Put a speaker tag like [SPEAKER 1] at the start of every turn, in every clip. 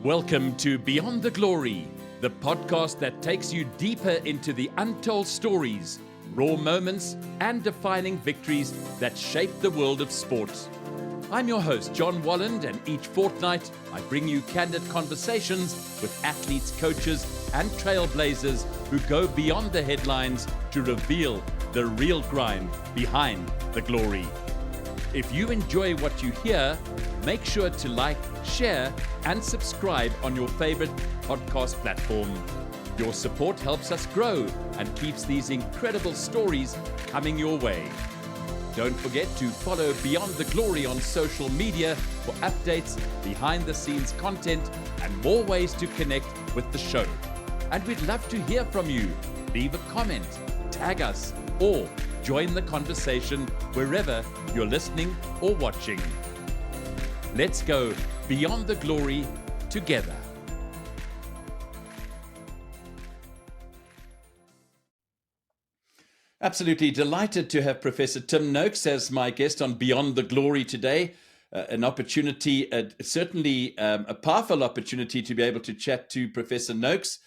[SPEAKER 1] Welcome to Beyond the Glory, the podcast that takes you deeper into the untold stories, raw moments, and defining victories that shape the world of sports. I'm your host, John Walland, and each fortnight I bring you candid conversations with athletes, coaches, and trailblazers who go beyond the headlines to reveal the real grind behind the glory. If you enjoy what you hear, make sure to like, share, and subscribe on your favorite podcast platform. Your support helps us grow and keeps these incredible stories coming your way. Don't forget to follow Beyond the Glory on social media for updates, behind-the-scenes content, and more ways to connect with the show. And we'd love to hear from you. Leave a comment, tag us, or join the conversation wherever you're listening or watching. Let's go beyond the glory together. Absolutely delighted to have Professor Tim Noakes as my guest on Beyond the Glory today. An opportunity, certainly a powerful opportunity to be able to chat to Professor Noakes.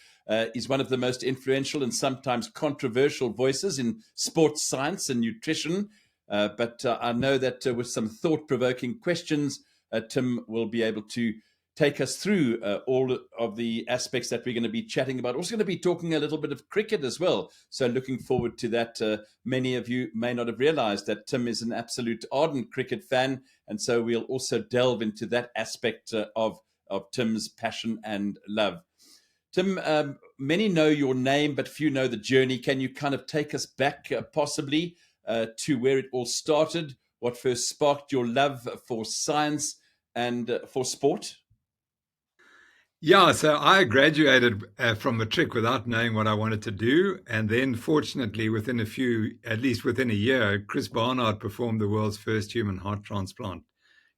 [SPEAKER 1] He's one of the most influential and sometimes controversial voices in sports science and nutrition. But I know that with some thought-provoking questions, Tim will be able to take us through all of the aspects that we're going to be chatting about. Also going to be talking a little bit of cricket as well. So looking forward to that. Many of you may not have realized that Tim is an absolute ardent cricket fan. And so we'll also delve into that aspect of Tim's passion and love. Tim, many know your name, but few know the journey. Can you kind of take us back possibly to where it all started? What first sparked your love for science and for sport?
[SPEAKER 2] Yeah, so I graduated from matric without knowing what I wanted to do. And then fortunately, at least within a year, Chris Barnard performed the world's first human heart transplant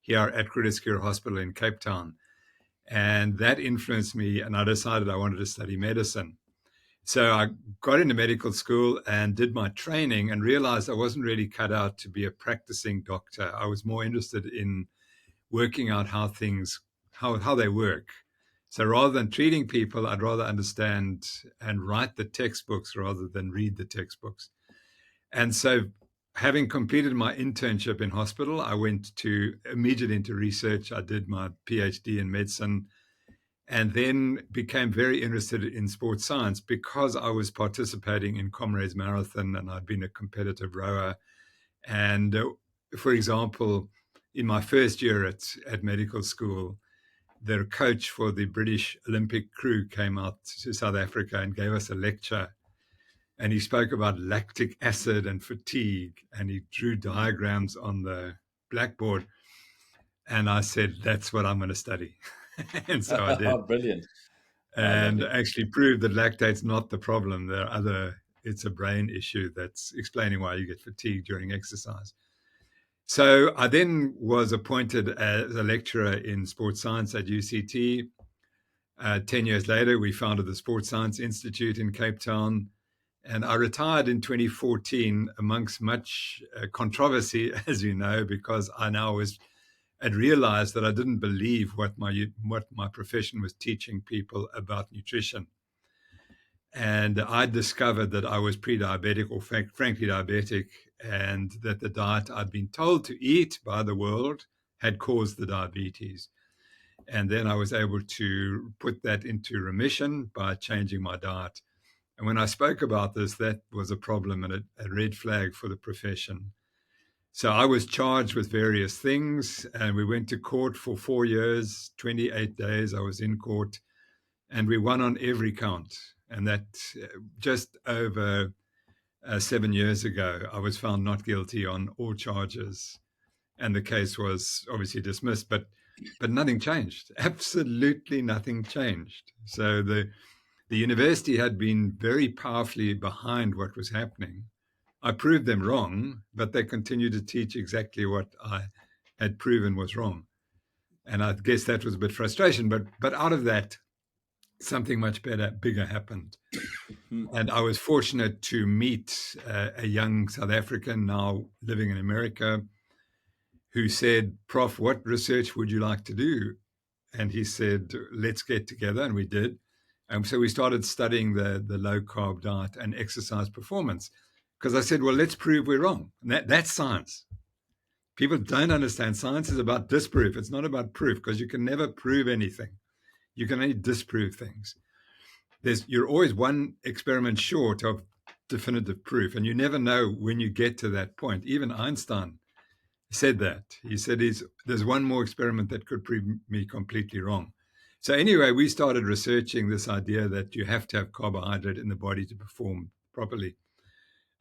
[SPEAKER 2] here at Groote Schuur Hospital in Cape Town. And that influenced me, and I decided I wanted to study medicine. So I got into medical school and did my training and realized I wasn't really cut out to be a practicing doctor. I was more interested in working out how they work. So rather than treating people, I'd rather understand and write the textbooks rather than read the textbooks. And so having completed my internship in hospital, I went immediately into research. I did my PhD in medicine and then became very interested in sports science because I was participating in Comrades Marathon and I'd been a competitive rower. And for example, in my first year at medical school, the coach for the British Olympic crew came out to South Africa and gave us a lecture. And he spoke about lactic acid and fatigue, and he drew diagrams on the blackboard. And I said, that's what I'm going to study. And so I did.
[SPEAKER 1] Brilliant.
[SPEAKER 2] And actually proved that lactate's not the problem. It's a brain issue that's explaining why you get fatigued during exercise. So I then was appointed as a lecturer in sports science at UCT. 10 years later, we founded the Sports Science Institute in Cape Town. And I retired in 2014 amongst much controversy, as you know, because I now had realized that I didn't believe what my profession was teaching people about nutrition. And I discovered that I was pre-diabetic, or frankly diabetic, and that the diet I'd been told to eat by the world had caused the diabetes. And then I was able to put that into remission by changing my diet. And when I spoke about this, that was a problem and a red flag for the profession. So I was charged with various things, and we went to court for 4 years, 28 days. I was in court, and we won on every count. And that just over 7 years ago, I was found not guilty on all charges. And the case was obviously dismissed, but nothing changed. Absolutely nothing changed. So the university had been very powerfully behind what was happening. I proved them wrong, but they continued to teach exactly what I had proven was wrong. And I guess that was a bit frustration, but out of that, something much bigger happened. And I was fortunate to meet a young South African now living in America who said, Prof, what research would you like to do? and he said, let's get together. And we did. And so we started studying the low carb diet and exercise performance. Because I said, well, let's prove we're wrong. And that's science. People don't understand science is about disproof. It's not about proof, because you can never prove anything. You can only disprove things. You're always one experiment short of definitive proof, and you never know when you get to that point. Even Einstein said that. He said there's one more experiment that could prove me completely wrong. So anyway, we started researching this idea that you have to have carbohydrate in the body to perform properly.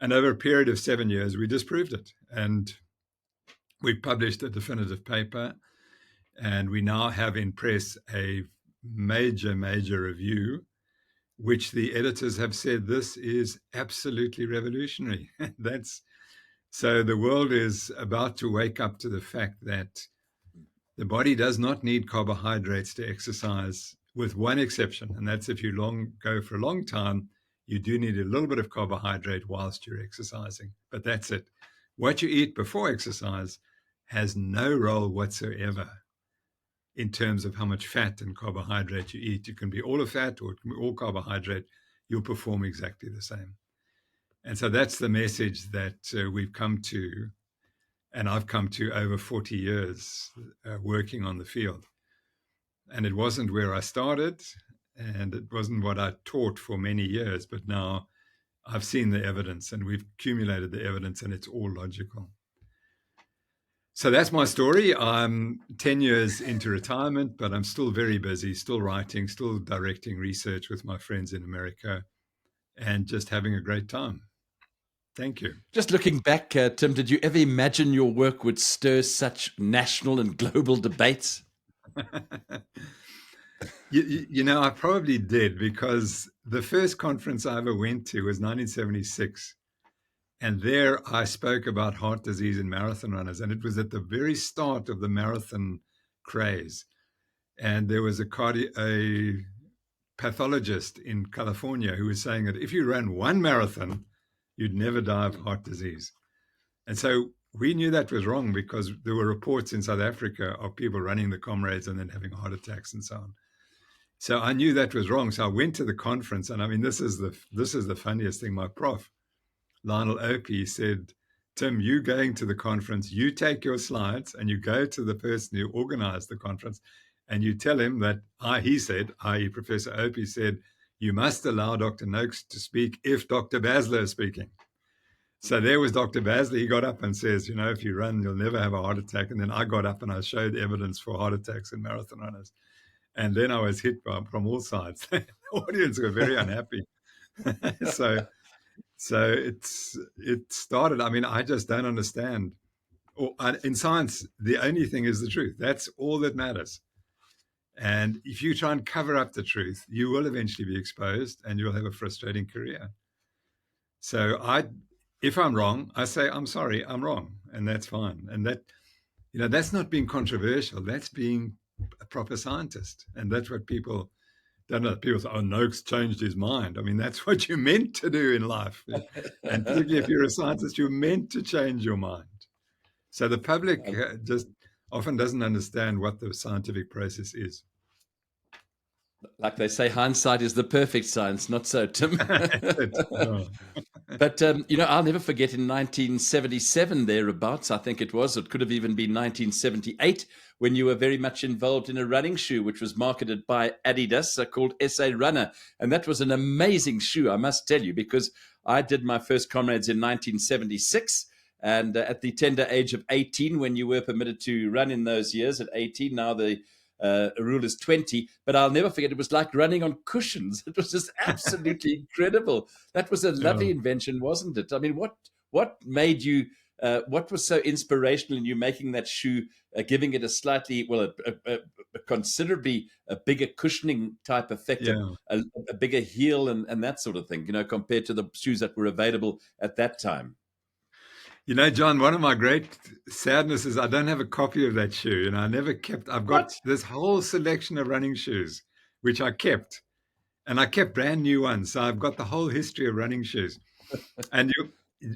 [SPEAKER 2] And over a period of 7 years, we disproved it. And we published a definitive paper, and we now have in press a major review, which the editors have said this is absolutely revolutionary. So the world is about to wake up to the fact that the body does not need carbohydrates to exercise, with one exception, and that's if you go for a long time, you do need a little bit of carbohydrate whilst you're exercising, but that's it. What you eat before exercise has no role whatsoever in terms of how much fat and carbohydrate you eat. You can be all a fat or all carbohydrate, you'll perform exactly the same. And so that's the message that we've come to, and I've come to over 40 years working on the field. And it wasn't where I started, and it wasn't what I taught for many years, but now I've seen the evidence, and we've accumulated the evidence, and it's all logical. So that's my story. I'm 10 years into retirement, but I'm still very busy, still writing, still directing research with my friends in America, and just having a great time. Thank you.
[SPEAKER 1] Just looking back, Tim, did you ever imagine your work would stir such national and global debates?
[SPEAKER 2] You know, I probably did, because the first conference I ever went to was 1976. And there I spoke about heart disease in marathon runners. And it was at the very start of the marathon craze. And there was a pathologist in California who was saying that if you ran one marathon, you'd never die of heart disease. And so we knew that was wrong, because there were reports in South Africa of people running the comrades and then having heart attacks and so on. So I knew that was wrong. So I went to the conference, and I mean, this is the funniest thing. My prof, Lionel Opie, said, Tim, you going to the conference, you take your slides and you go to the person who organized the conference and you tell him that he said, i.e. Professor Opie said, you must allow Dr. Noakes to speak if Dr. Basler is speaking. So there was Dr. Basler. He got up and says, if you run, you'll never have a heart attack. And then I got up and I showed evidence for heart attacks in marathon runners. And then I was hit from all sides. The audience were very unhappy. So it started. I mean, I just don't understand. In science, the only thing is the truth. That's all that matters. And if you try and cover up the truth, you will eventually be exposed and you'll have a frustrating career. So if I'm wrong, I say, I'm sorry, I'm wrong. And that's fine. And that's not being controversial. That's being a proper scientist. And that's what people don't know. People say, Noakes changed his mind. I mean, that's what you're meant to do in life. And particularly if you're a scientist, you're meant to change your mind. So the public just often doesn't understand what the scientific process is.
[SPEAKER 1] Like they say, hindsight is the perfect science. Not so, Tim. But, I'll never forget in 1977, thereabouts, I think it was, it could have even been 1978, when you were very much involved in a running shoe, which was marketed by Adidas, called SA Runner. And that was an amazing shoe, I must tell you, because I did my first comrades in 1976. And at the tender age of 18, when you were permitted to run in those years at 18, now the rule is 20, but I'll never forget, it was like running on cushions. It was just absolutely incredible. That was a lovely invention, wasn't it? I mean, what made you, what was so inspirational in you making that shoe, giving it a slightly, a considerably bigger cushioning type effect, a bigger heel and that sort of thing, compared to the shoes that were available at that time?
[SPEAKER 2] John, one of my great sadnesses, I don't have a copy of that shoe. I never kept, I've got this whole selection of running shoes, which I kept. And I kept brand new ones. So I've got the whole history of running shoes. And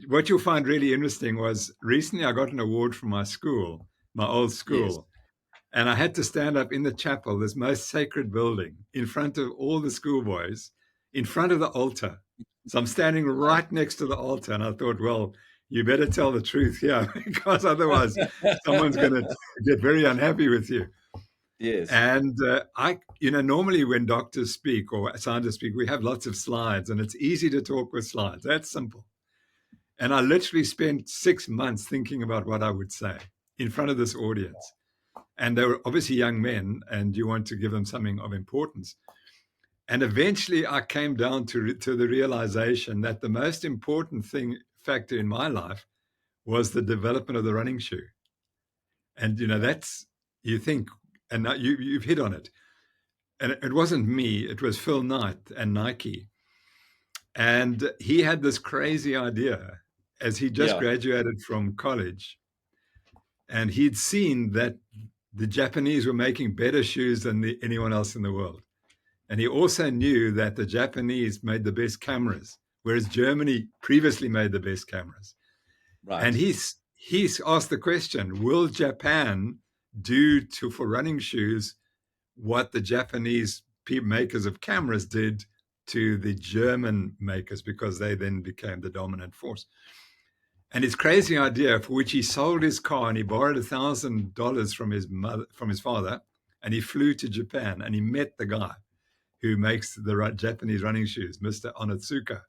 [SPEAKER 2] what you'll find really interesting was recently I got an award from my school, my old school. And I had to stand up in the chapel, this most sacred building, in front of all the schoolboys, in front of the altar. So I'm standing right next to the altar. And I thought, well, you better tell the truth here, because otherwise someone's going to get very unhappy with you.
[SPEAKER 1] Yes.
[SPEAKER 2] And normally when doctors speak or scientists speak, we have lots of slides, and it's easy to talk with slides. That's simple. And I literally spent 6 months thinking about what I would say in front of this audience. And they were obviously young men, and you want to give them something of importance. And eventually I came down to the realization that the most important factor in my life was the development of the running shoe. And, that's, you think, and you've hit on it. And it wasn't me, it was Phil Knight and Nike. And he had this crazy idea as he just graduated from college. And he'd seen that the Japanese were making better shoes than anyone else in the world. And he also knew that the Japanese made the best cameras, whereas Germany previously made the best cameras.
[SPEAKER 1] Right.
[SPEAKER 2] And he's asked the question, will Japan do for running shoes what the Japanese makers of cameras did to the German makers, because they then became the dominant force? And his crazy idea, for which he sold his car and he borrowed $1,000 from his father, and he flew to Japan and he met the guy who makes the Japanese running shoes, Mr. Onitsuka.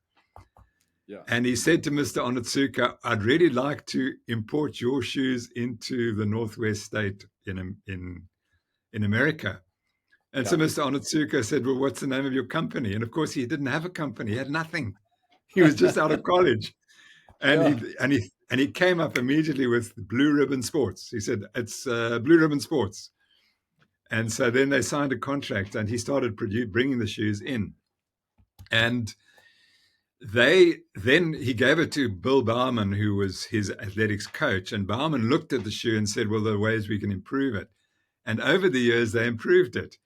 [SPEAKER 1] Yeah.
[SPEAKER 2] And he said to Mr. Onitsuka, I'd really like to import your shoes into the Northwest state in America. And so Mr. Onitsuka said, well, what's the name of your company? And of course, he didn't have a company. He had nothing. He was just out of college. And he came up immediately with Blue Ribbon Sports. He said, it's Blue Ribbon Sports. And so then they signed a contract, and he started bringing the shoes in. And then he gave it to Bill Bauman, who was his athletics coach. And Bauman looked at the shoe and said, well, there are ways we can improve it. And over the years, they improved it.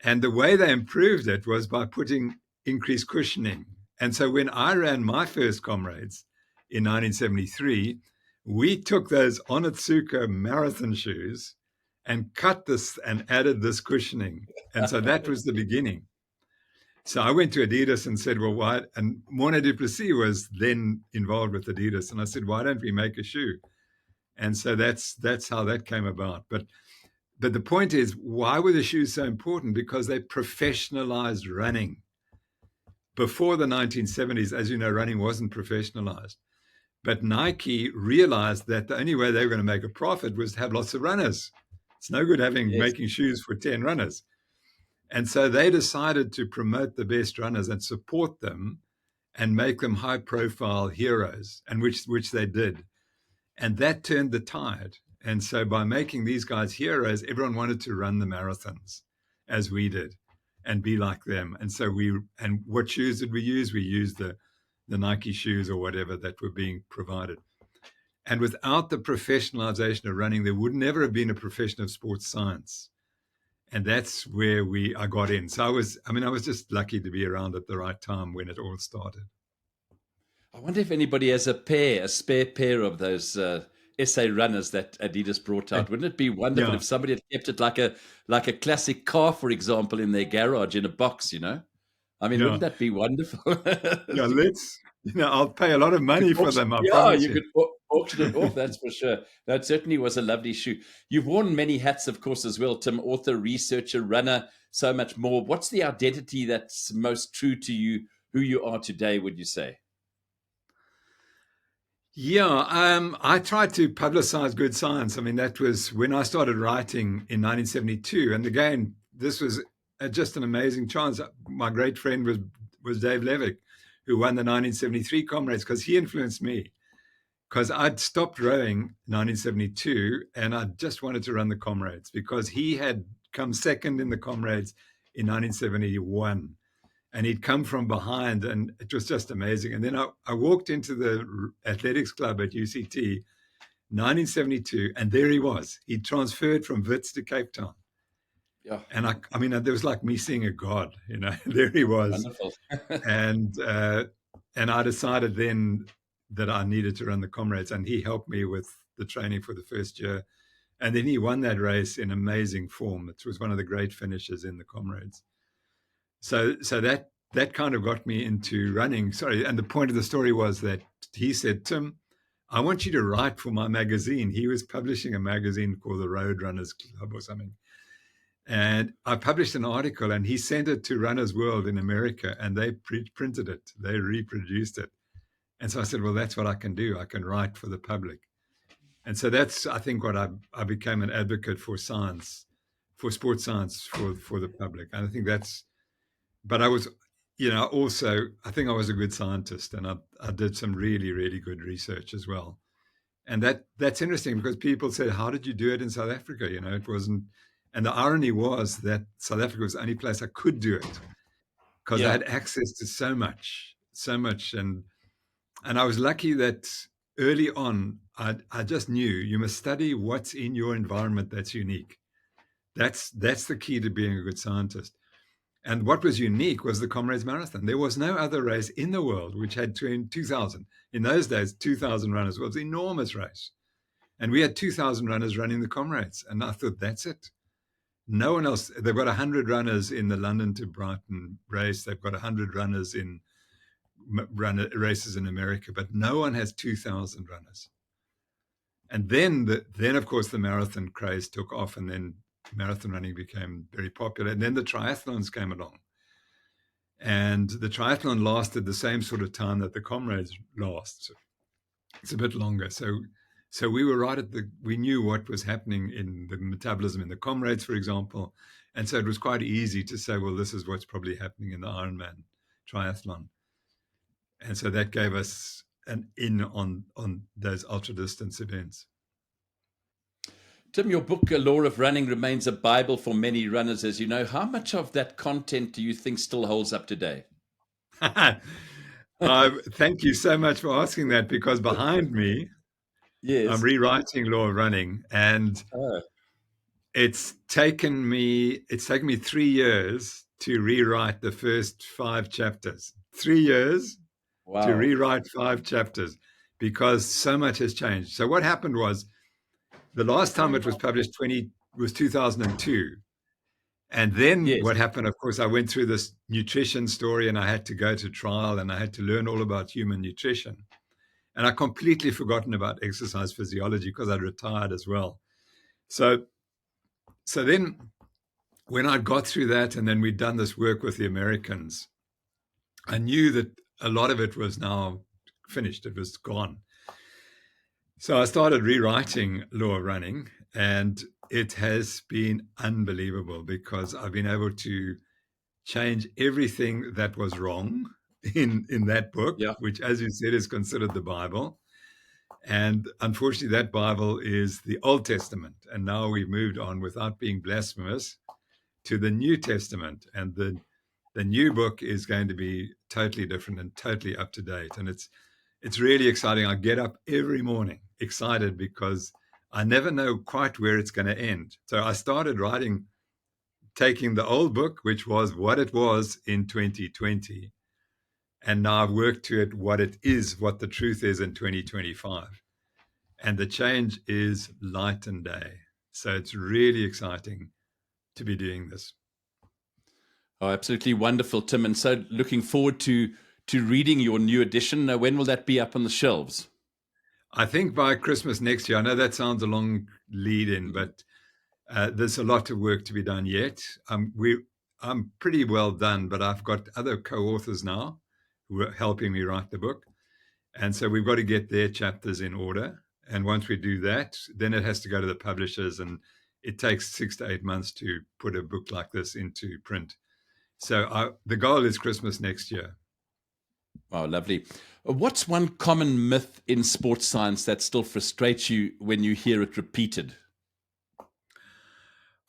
[SPEAKER 2] And the way they improved it was by putting increased cushioning. And so when I ran my first Comrades in 1973, we took those Onitsuka marathon shoes and cut this and added this cushioning. And so that was the beginning. So I went to Adidas and said, well, why? And Mona Duplessis was then involved with Adidas. And I said, why don't we make a shoe? And so that's how that came about. But the point is, why were the shoes so important? Because they professionalized running. Before the 1970s, as you know, running wasn't professionalized. But Nike realized that the only way they were going to make a profit was to have lots of runners. It's no good making shoes for 10 runners. And so they decided to promote the best runners and support them and make them high-profile heroes, and which they did. And that turned the tide. And so by making these guys heroes, everyone wanted to run the marathons as we did and be like them. And so what shoes did we use? We used the Nike shoes or whatever that were being provided. And without the professionalization of running, there would never have been a profession of sports science. And that's where I got in. So I was just lucky to be around at the right time when it all started.
[SPEAKER 1] I wonder if anybody has a spare pair of those SA runners that Adidas brought out. Wouldn't it be wonderful if somebody had kept it like a classic car, for example, in their garage in a box, I mean, wouldn't that be wonderful?
[SPEAKER 2] I'll pay a lot of money for them. I promise
[SPEAKER 1] you could auction it off, that's for sure. That certainly was a lovely shoe. You've worn many hats, of course, as well, Tim, author, researcher, runner, so much more. What's the identity that's most true to you, who you are today, would you say?
[SPEAKER 2] I tried to publicize good science. I mean, that was when I started writing in 1972. And again, this was just an amazing chance. My great friend was Dave Levick, who won the 1973 Comrades, because he influenced me. Because I'd stopped rowing in 1972 and I just wanted to run the Comrades, because he had come second in the Comrades in 1971. And he'd come from behind, and it was just amazing. And then I walked into the athletics club at UCT, 1972, and there he was. He transferred from Wits to Cape Town.
[SPEAKER 1] Yeah.
[SPEAKER 2] And I mean, there was like me seeing a god, there he was.
[SPEAKER 1] Wonderful.
[SPEAKER 2] and I decided then that I needed to run the Comrades, and he helped me with the training for the first year. And then he won that race in amazing form. It was one of the great finishes in the Comrades. So that kind of got me into running. Sorry, and the point of the story was that he said, Tim, I want you to write for my magazine. He was publishing a magazine called the Road Runners Club or something. And I published an article, and he sent it to Runner's World in America, and they printed it. They reproduced it. And so I said, well, that's what I can do. I can write for the public. And so that's, I think, what I became an advocate for science, for sports science, for the public. And I think that's, but I was, also, I think I was a good scientist, and I did some really, really good research as well. And that's interesting because people said, how did you do it in South Africa? It wasn't, and the irony was that South Africa was the only place I could do it because I
[SPEAKER 1] Yeah.
[SPEAKER 2] had access to so much. And I was lucky that early on, I just knew you must study what's in your environment that's unique. That's the key to being a good scientist. And what was unique was the Comrades Marathon. There was no other race in the world which had 2,000. In those days, 2,000 runners. It was an enormous race. And we had 2,000 runners running the Comrades. And I thought, that's it. No one else. They've got 100 runners in the London to Brighton race. They've got 100 runners in races in America, but no one has 2,000 runners. And then of course the marathon craze took off, and then marathon running became very popular. And then the triathlons came along, and the triathlon lasted the same sort of time that the Comrades last. So it's a bit longer. So we were right we knew what was happening in the metabolism in the Comrades, for example. And so it was quite easy to say, well, this is what's probably happening in the Ironman triathlon. And so that gave us an in on those ultra distance events.
[SPEAKER 1] Tim, your book, A Law of Running, remains a Bible for many runners, as you know. How much of that content do you think still holds up today?
[SPEAKER 2] Thank you so much for asking that, because behind me, I'm
[SPEAKER 1] Yes.
[SPEAKER 2] rewriting Law of Running, and it's taken me 3 years to rewrite the first 5 chapters. 3 years to
[SPEAKER 1] Wow.
[SPEAKER 2] rewrite 5 chapters, because so much has changed. So what happened was, the last time it was published was 2002. And then
[SPEAKER 1] Yes.
[SPEAKER 2] what happened, of course, I went through this nutrition story, and I had to go to trial, and I had to learn all about human nutrition. And I completely forgotten about exercise physiology because I'd retired as well. So then when I got through that, and then we'd done this work with the Americans, I knew that a lot of it was now finished. It was gone. So I started rewriting Law of Running, and it has been unbelievable because I've been able to change everything that was wrong in that book,
[SPEAKER 1] Yeah.
[SPEAKER 2] which, as you said, is considered the Bible. And unfortunately, that Bible is the Old Testament. And now we've moved on, without being blasphemous, to the New Testament. And the new book is going to be totally different and totally up to date. And it's really exciting. I get up every morning excited because I never know quite where it's going to end. So I started writing, taking the old book, which was what it was in 2020, and now I've worked to it what the truth is in 2025. And the change is light and day. So it's really exciting to be doing this.
[SPEAKER 1] Oh, absolutely wonderful, Tim. And so looking forward to reading your new edition. When will that be up on the shelves?
[SPEAKER 2] I think by Christmas next year. I know that sounds a long lead in, but there's a lot of work to be done yet. I'm pretty well done, but I've got other co-authors now who are helping me write the book. And so we've got to get their chapters in order. And once we do that, then it has to go to the publishers, and it takes 6 to 8 months to put a book like this into print. So the goal is Christmas next year.
[SPEAKER 1] Oh, lovely. What's one common myth in sports science that still frustrates you when you hear it repeated?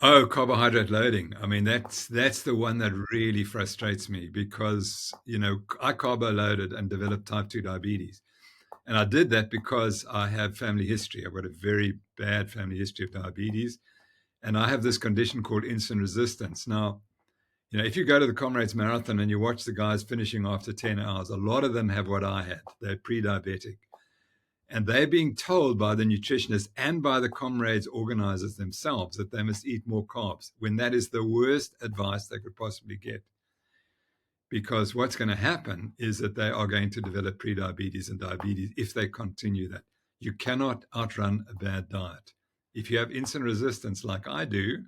[SPEAKER 2] Oh, carbohydrate loading. I mean, that's the one that really frustrates me because, I carbo loaded and developed type 2 diabetes. And I did that because I have family history. I've got a very bad family history of diabetes. And I have this condition called insulin resistance. Now, if you go to the Comrades Marathon and you watch the guys finishing after 10 hours, a lot of them have what I had. They're pre-diabetic. And they're being told by the nutritionists and by the comrades organizers themselves that they must eat more carbs, when that is the worst advice they could possibly get. Because what's going to happen is that they are going to develop prediabetes and diabetes if they continue that. You cannot outrun a bad diet. If you have insulin resistance like I do,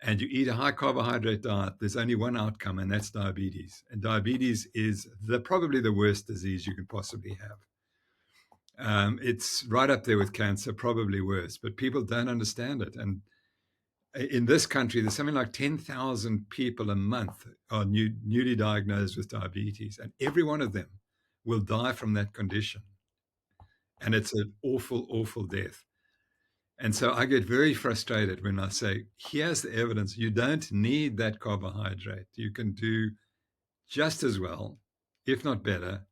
[SPEAKER 2] and you eat a high carbohydrate diet, there's only one outcome, and that's diabetes. And diabetes is probably the worst disease you can possibly have. It's right up there with cancer, probably worse, but people don't understand it. And in this country, there's something like 10,000 people a month are newly diagnosed with diabetes, and every one of them will die from that condition. And it's an awful, awful death. And so I get very frustrated when I say, here's the evidence. You don't need that carbohydrate. You can do just as well, if not better,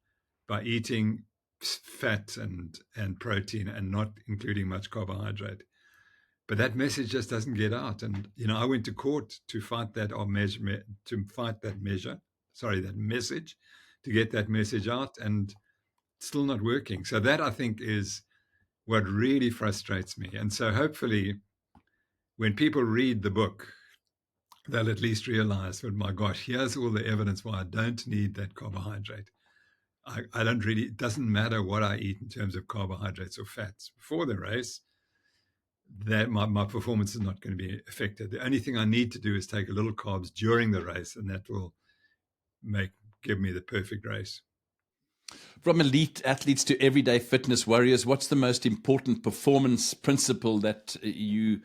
[SPEAKER 2] by eating fat and protein and not including much carbohydrate. But that message just doesn't get out. And, I went to court to fight that message, to get that message out, and still not working. So that, I think, is what really frustrates me. And so hopefully when people read the book, they'll at least realize, oh my gosh, here's all the evidence why I don't need that carbohydrate. I don't really, it doesn't matter what I eat in terms of carbohydrates or fats before the race, that my performance is not going to be affected. The only thing I need to do is take a little carbs during the race, and that will give me the perfect race.
[SPEAKER 1] From elite athletes to everyday fitness warriors, what's the most important performance principle that you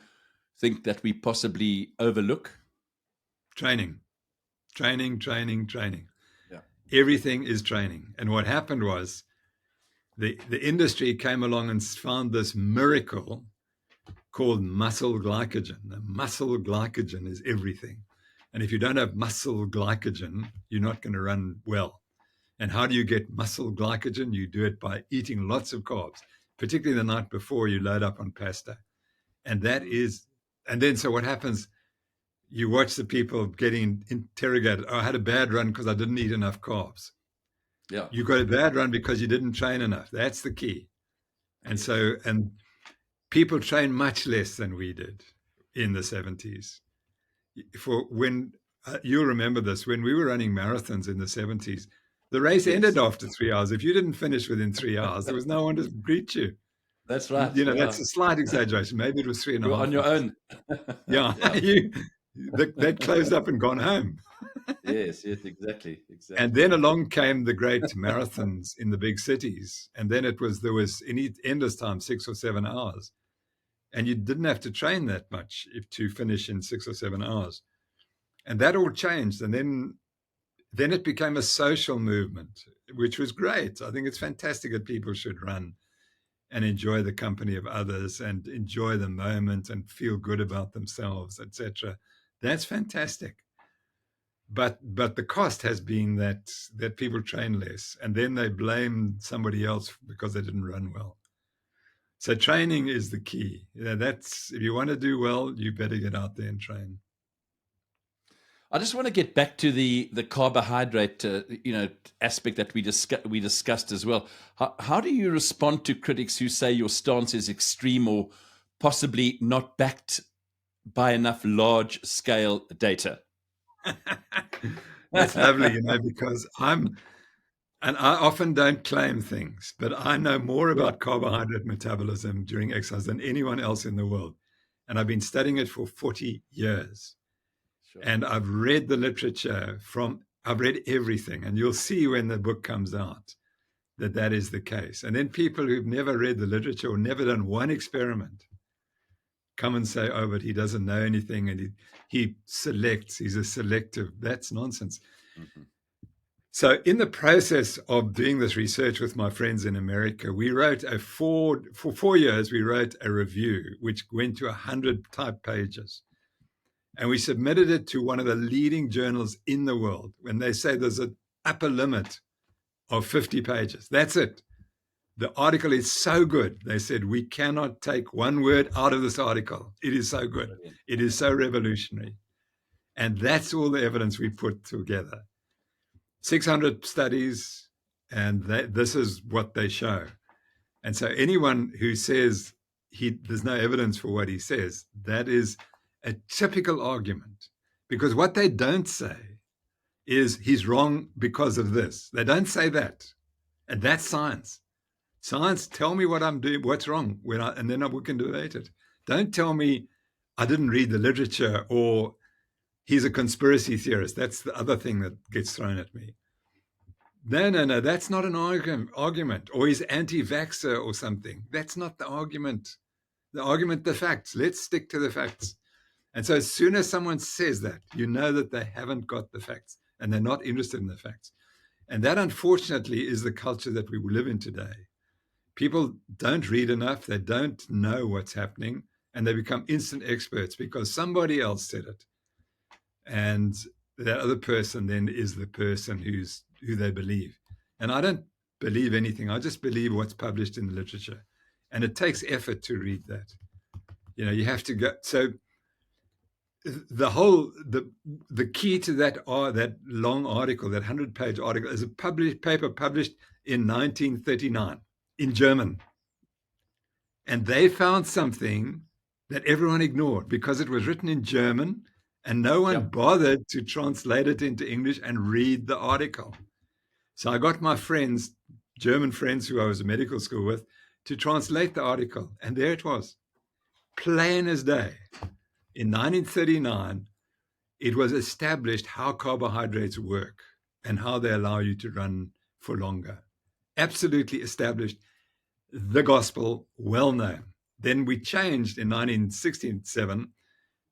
[SPEAKER 1] think that we possibly overlook?
[SPEAKER 2] Training.
[SPEAKER 1] Yeah.
[SPEAKER 2] Everything is training. And what happened was the industry came along and found this miracle called muscle glycogen. The muscle glycogen is everything. And if you don't have muscle glycogen, you're not going to run well. And how do you get muscle glycogen? You do it by eating lots of carbs, particularly the night before you load up on pasta. And so what happens, you watch the people getting interrogated. Oh, I had a bad run because I didn't eat enough carbs.
[SPEAKER 1] Yeah.
[SPEAKER 2] You got a bad run because you didn't train enough. That's the key. And and people train much less than we did in the 70s. You'll remember this, when we were running marathons in the 70s, the race ended after 3 hours. If you didn't finish within 3 hours, there was no one to greet you.
[SPEAKER 1] That's right.
[SPEAKER 2] That's a slight exaggeration. Maybe it was 3.5
[SPEAKER 1] You're on your own.
[SPEAKER 2] Yeah. They'd closed up and gone home.
[SPEAKER 1] Yes, exactly.
[SPEAKER 2] And then along came the great marathons in the big cities. And then there was in endless time, 6 or 7 hours. And you didn't have to train that much to finish in 6 or 7 hours. And that all changed. And then it became a social movement, which was great. I think it's fantastic that people should run and enjoy the company of others and enjoy the moment and feel good about themselves, etc. That's fantastic. But the cost has been that people train less, and then they blame somebody else because they didn't run well. So training is the key. That's, if you want to do well, you better get out there and train.
[SPEAKER 1] I just want to get back to the carbohydrate, aspect that we discussed as well. How do you respond to critics who say your stance is extreme or possibly not backed by enough large-scale data?
[SPEAKER 2] That's lovely, because and I often don't claim things, but I know more about carbohydrate metabolism during exercise than anyone else in the world. And I've been studying it for 40 years. Sure. And I've read the literature I've read everything. And you'll see when the book comes out that is the case. And then people who've never read the literature or never done one experiment come and say, oh, but he doesn't know anything and he selects, he's a selective. That's nonsense. Mm-hmm. So in the process of doing this research with my friends in America, we wrote for 4 years, we wrote a review, which went to 100 type pages. And we submitted it to one of the leading journals in the world. When they say there's an upper limit of 50 pages, that's it. The article is so good. They said, we cannot take one word out of this article. It is so good. Brilliant. It is so revolutionary. And that's all the evidence we put together. 600 studies, and this is what they show. And so anyone who says there's no evidence for what he says, that is a typical argument. Because what they don't say is he's wrong because of this. They don't say that. And that's science. Science, tell me what I'm doing, what's wrong, and then we can debate it. Don't tell me I didn't read the literature or he's a conspiracy theorist. That's the other thing that gets thrown at me. No, that's not an argument. Or he's anti-vaxxer or something. That's not the argument. The facts. Let's stick to the facts. And so as soon as someone says that, you know that they haven't got the facts and they're not interested in the facts. And that, unfortunately, is the culture that we live in today. People don't read enough. They don't know what's happening, and they become instant experts because somebody else said it. And that other person then is the person who they believe. And I don't believe anything. I just believe what's published in the literature. And it takes effort to read that. You have to go. So the key to that long article, that 100-page article, is a paper published in 1939 in German. And they found something that everyone ignored because it was written in German and no one bothered to translate it into English and read the article. So I got my friends, German friends who I was in medical school with, to translate the article. And there it was, plain as day. In 1939, it was established how carbohydrates work and how they allow you to run for longer. Absolutely established. The gospel, well known. Then we changed in 1967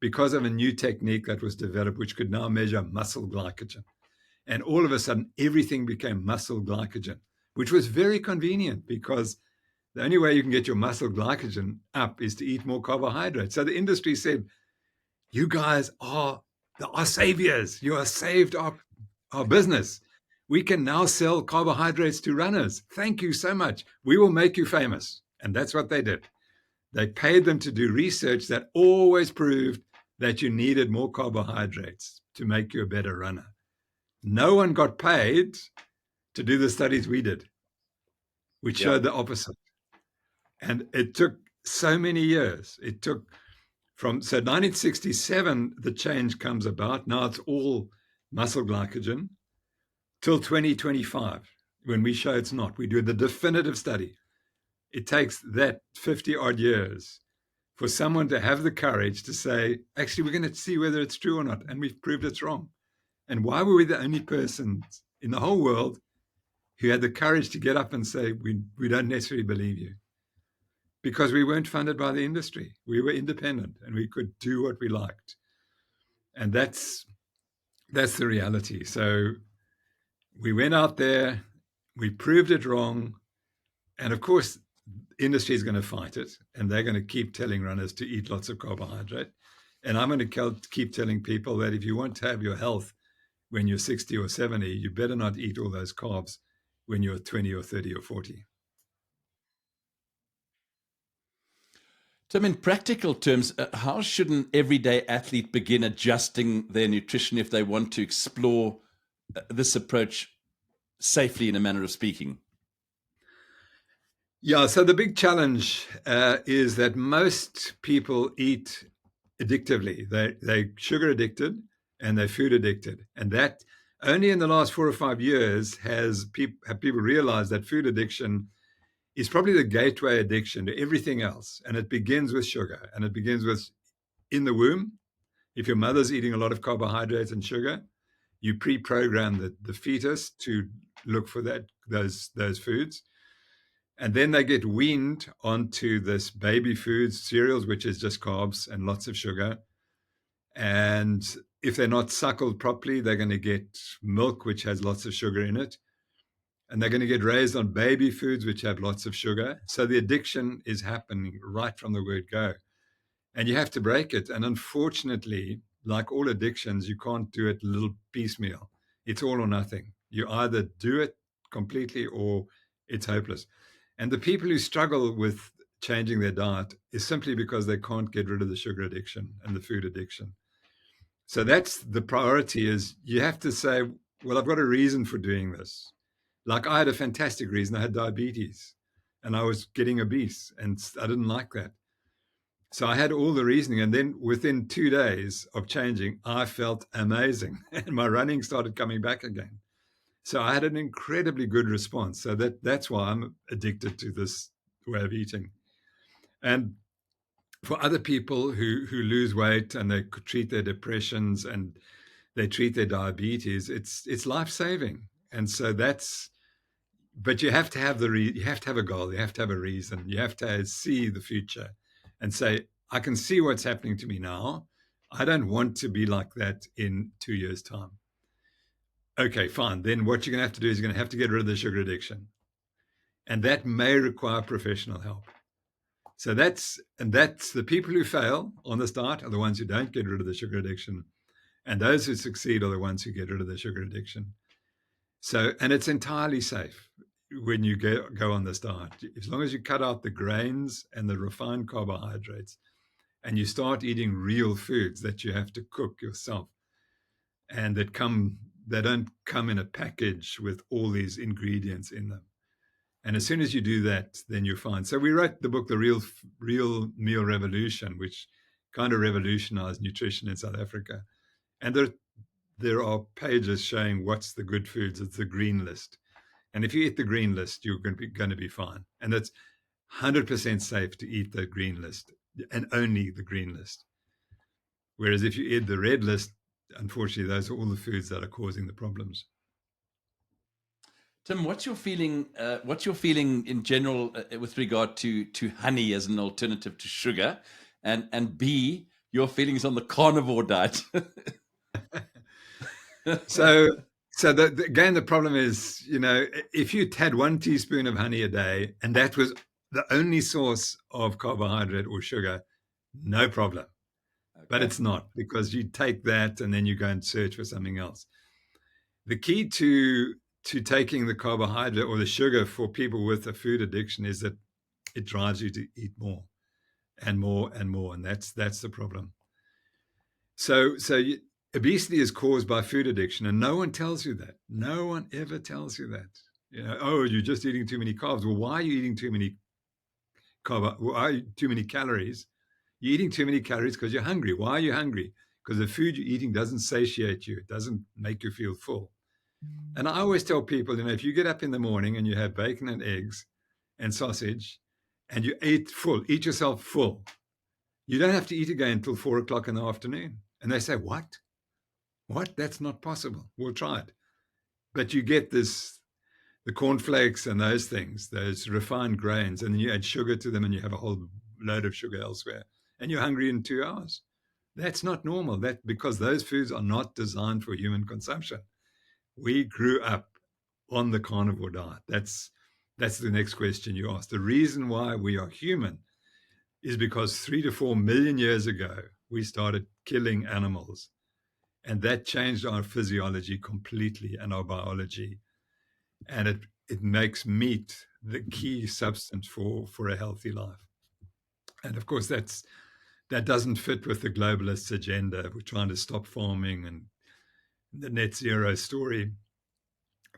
[SPEAKER 2] because of a new technique that was developed, which could now measure muscle glycogen. And all of a sudden, everything became muscle glycogen, which was very convenient because the only way you can get your muscle glycogen up is to eat more carbohydrates. So the industry said, you guys are our saviors. You have saved our business. We can now sell carbohydrates to runners. Thank you so much. We will make you famous. And that's what they did. They paid them to do research that always proved that you needed more carbohydrates to make you a better runner. No one got paid to do the studies we did, which showed the opposite. And it took so many years. It took so 1967, the change comes about. Now it's all muscle glycogen till 2025, when we show it's not. We do the definitive study. It takes that 50 odd years for someone to have the courage to say, actually, we're going to see whether it's true or not. And we've proved it's wrong. And why were we the only persons in the whole world who had the courage to get up and say, we don't necessarily believe you? Because we weren't funded by the industry. We were independent and we could do what we liked. And that's the reality. So we went out there, we proved it wrong. And of course, industry is going to fight it, and they're going to keep telling runners to eat lots of carbohydrate. And I'm going to keep telling people that if you want to have your health when you're 60 or 70, you better not eat all those carbs when you're 20 or 30 or 40.
[SPEAKER 1] Tim, in practical terms, how should an everyday athlete begin adjusting their nutrition if they want to explore this approach safely, in a manner of speaking?
[SPEAKER 2] Yeah, so the big challenge is that most people eat addictively. They're sugar addicted and they're food addicted. And that only in the last 4 or 5 years have people realized that food addiction is probably the gateway addiction to everything else. And it begins with sugar, and it begins with in the womb. If your mother's eating a lot of carbohydrates and sugar, you pre-program the fetus to look for those foods. And then they get weaned onto this baby foods, cereals, which is just carbs and lots of sugar. And if they're not suckled properly, they're going to get milk, which has lots of sugar in it. And they're going to get raised on baby foods, which have lots of sugar. So the addiction is happening right from the word go. And you have to break it. And unfortunately, like all addictions, you can't do it a little piecemeal. It's all or nothing. You either do it completely or it's hopeless. And the people who struggle with changing their diet is simply because they can't get rid of the sugar addiction and the food addiction. So that's the priority. Is you have to say, well, I've got a reason for doing this. Like I had a fantastic reason. I had diabetes. and I was getting obese, and I didn't like that. So I had all the reasoning, and then within 2 days of changing, I felt amazing, and my running started coming back again. So I had an incredibly good response. So that's why I'm addicted to this way of eating. And for other people who lose weight and they treat their depressions and they treat their diabetes, it's life-saving. And so but you have to have you have to have a goal, you have to have a reason, you have to see the future and say, I can see what's happening to me now. I don't want to be like that in 2 years' time. Okay, fine. Then what you're going to have to do is you're going to have to get rid of the sugar addiction. And that may require professional help. So that's the people who fail on this diet are the ones who don't get rid of the sugar addiction. And those who succeed are the ones who get rid of the sugar addiction. So, and it's entirely safe when you go on this diet. As long as you cut out the grains and the refined carbohydrates and you start eating real foods that you have to cook yourself and they don't come in a package with all these ingredients in them. And as soon as you do that, then you're fine. So we wrote the book, The Real Meal Revolution, which kind of revolutionized nutrition in South Africa. And there are pages showing what's the good foods. It's the green list. And if you eat the green list, you're going to be fine. And it's 100% safe to eat the green list and only the green list. Whereas if you eat the red list, unfortunately, those are all the foods that are causing the problems.
[SPEAKER 1] Tim, what's your feeling? What's your feeling in general with regard to honey as an alternative to sugar, and B, your feelings on the carnivore diet?
[SPEAKER 2] So again, the problem is, if you had 1 teaspoon of honey a day and that was the only source of carbohydrate or sugar, no problem. Okay. But it's not, because you take that and then you go and search for something else. The key to taking the carbohydrate or the sugar for people with a food addiction is that it drives you to eat more and more and more, and that's the problem. So obesity is caused by food addiction, and no one tells you that. No one ever tells you that. Oh, you're just eating too many carbs. Well, why are you eating too many too many calories? You're eating too many calories because you're hungry. Why are you hungry? Because the food you're eating doesn't satiate you. It doesn't make you feel full. And I always tell people, if you get up in the morning and you have bacon and eggs and sausage and you eat yourself full, you don't have to eat again until 4 o'clock in the afternoon. And they say, what? That's not possible. We'll try it. But you get the cornflakes and those things, those refined grains, and then you add sugar to them and you have a whole load of sugar elsewhere. And you're hungry in 2 hours. That's not normal. Because those foods are not designed for human consumption. We grew up on the carnivore diet. That's the next question you asked. The reason why we are human is because 3 to 4 million years ago, we started killing animals. And that changed our physiology completely and our biology. And it makes meat the key substance for a healthy life. And of course, that doesn't fit with the globalists' agenda. We're trying to stop farming and the net zero story.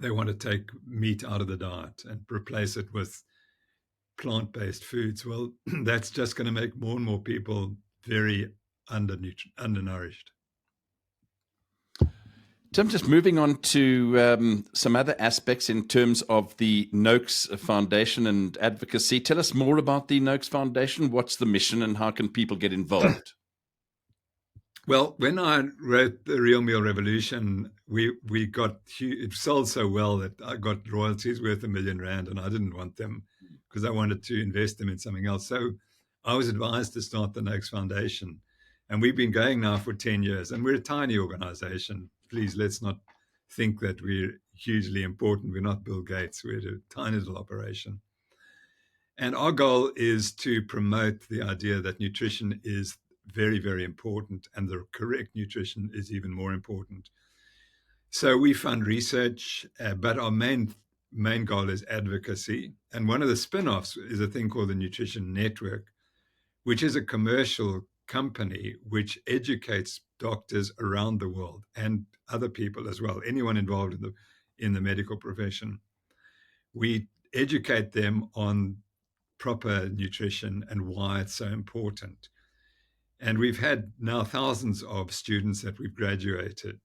[SPEAKER 2] They want to take meat out of the diet and replace it with plant-based foods. Well, that's just going to make more and more people very undernourished.
[SPEAKER 1] Tim, just moving on to some other aspects in terms of the NOAKS Foundation and advocacy. Tell us more about the NOAKS Foundation. What's the mission and how can people get involved?
[SPEAKER 2] Well, when I wrote The Real Meal Revolution, we got it sold so well that I got royalties worth R1 million, and I didn't want them because I wanted to invest them in something else. So I was advised to start the NOAKS Foundation, and we've been going now for 10 years, and we're a tiny organization. Please, let's not think that we're hugely important. We're not Bill Gates. We're a tiny little operation. And our goal is to promote the idea that nutrition is very, very important, and the correct nutrition is even more important. So we fund research, but our main goal is advocacy. And one of the spin-offs is a thing called the Nutrition Network, which is a commercial company which educates doctors around the world and other people as well, anyone involved in the medical profession. We educate them on proper nutrition and why it's so important. And we've had now thousands of students that we've graduated.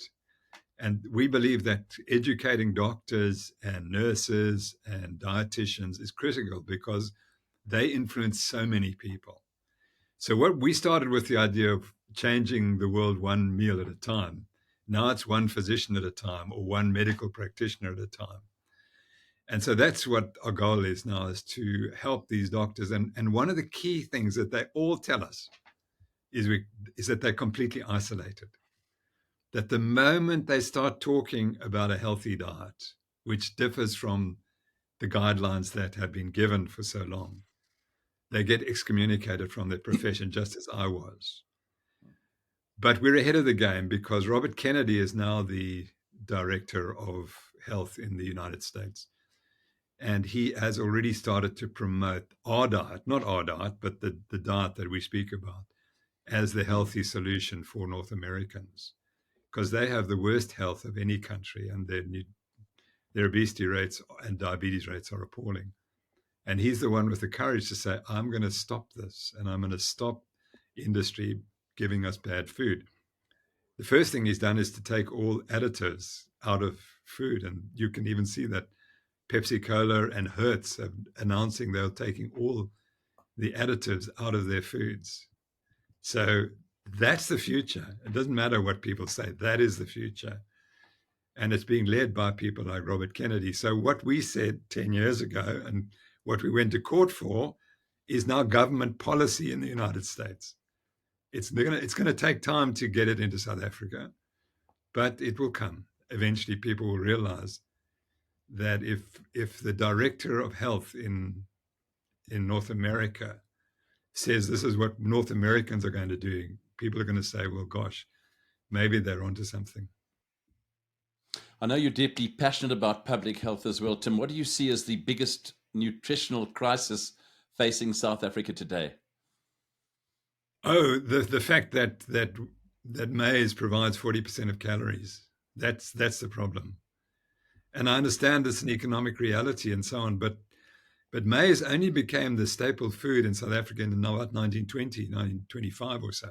[SPEAKER 2] And we believe that educating doctors and nurses and dietitians is critical because they influence so many people. So what we started with the idea of changing the world one meal at a time. Now it's one physician at a time or one medical practitioner at a time. And so that's what our goal is now, is to help these doctors. And one of the key things that they all tell us is that they're completely isolated. That the moment they start talking about a healthy diet, which differs from the guidelines that have been given for so long, they get excommunicated from their profession, just as I was. But we're ahead of the game because Robert Kennedy is now the director of health in the United States. And he has already started to promote our diet, not our diet, but the diet that we speak about, as the healthy solution for North Americans, because they have the worst health of any country, and their obesity rates and diabetes rates are appalling. And he's the one with the courage to say, I'm going to stop this, and I'm going to stop industry giving us bad food. The first thing he's done is to take all additives out of food. And you can even see that Pepsi Cola and Hertz are announcing they're taking all the additives out of their foods. So that's the future. It doesn't matter what people say. That is the future. And it's being led by people like Robert Kennedy. So what we said 10 years ago and what we went to court for is now government policy in the United States. It's going to take time to get it into South Africa, but it will come. Eventually, people will realize that if the director of health in North America says this is what North Americans are going to do, people are going to say, well, gosh, maybe they're onto something.
[SPEAKER 1] I know you're deeply passionate about public health as well, Tim. What do you see as the biggest nutritional crisis facing South Africa today?
[SPEAKER 2] Oh, the fact that maize provides 40% of calories. That's the problem. And I understand it's an economic reality and so on, but maize only became the staple food in South Africa in about 1920, 1925 or so.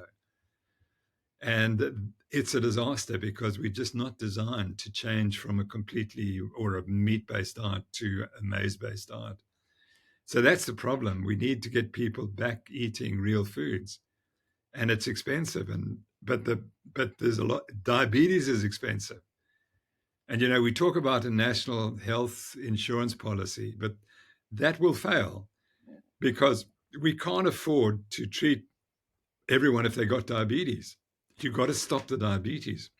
[SPEAKER 2] And it's a disaster because we're just not designed to change from a meat-based diet to a maize-based diet. So that's the problem. We need to get people back eating real foods. And it's expensive, but there's a lot. Diabetes is expensive, and we talk about a national health insurance policy, but that will fail because we can't afford to treat everyone if they got diabetes. You've got to stop the diabetes,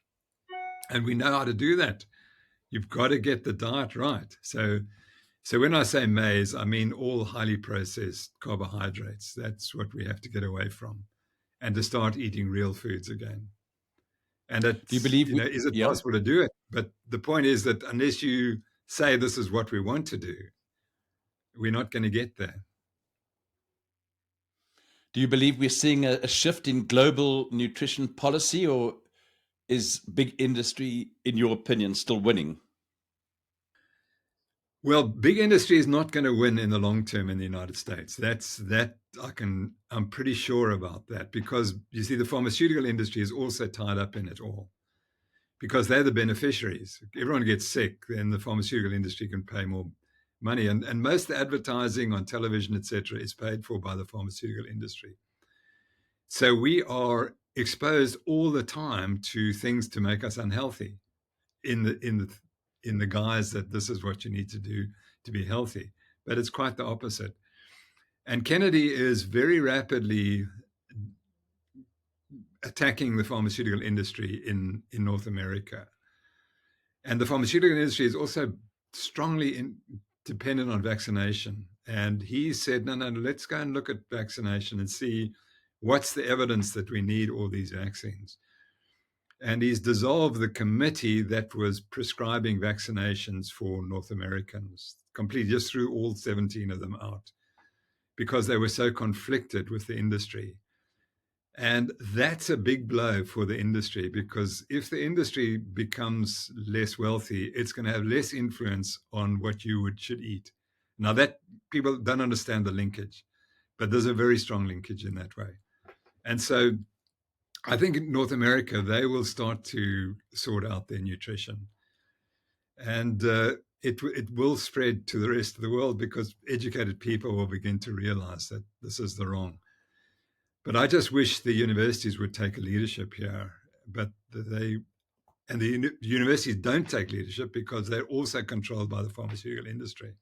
[SPEAKER 2] and we know how to do that. You've got to get the diet right. So when I say maize, I mean all highly processed carbohydrates. That's what we have to get away from, and to start eating real foods again. And it's,
[SPEAKER 1] do you believe
[SPEAKER 2] is it possible to do it? But the point is that unless you say this is what we want to do, we're not going to get there.
[SPEAKER 1] Do you believe we're seeing a shift in global nutrition policy, or is big industry, in your opinion, still winning?
[SPEAKER 2] Well, big industry is not going to win in the long term in the United States. I'm pretty sure about that, because you see, the pharmaceutical industry is also tied up in it all, because they're the beneficiaries. If everyone gets sick, then the pharmaceutical industry can pay more money. And most of the advertising on television, etc., is paid for by the pharmaceutical industry. So we are exposed all the time to things to make us unhealthy in the guise that this is what you need to do to be healthy. But it's quite the opposite. And Kennedy is very rapidly attacking the pharmaceutical industry in North America. And the pharmaceutical industry is also strongly dependent on vaccination. And he said, no, let's go and look at vaccination and see what's the evidence that we need all these vaccines. And he's dissolved the committee that was prescribing vaccinations for North Americans, completely, just threw all 17 of them out because they were so conflicted with the industry. And that's a big blow for the industry, because if the industry becomes less wealthy, it's going to have less influence on what you should eat. Now that people don't understand the linkage, but there's a very strong linkage in that way. And so I think in North America, they will start to sort out their nutrition. And it will spread to the rest of the world because educated people will begin to realize that this is the wrong. But I just wish the universities would take a leadership here. But the universities don't take leadership because they're also controlled by the pharmaceutical industry.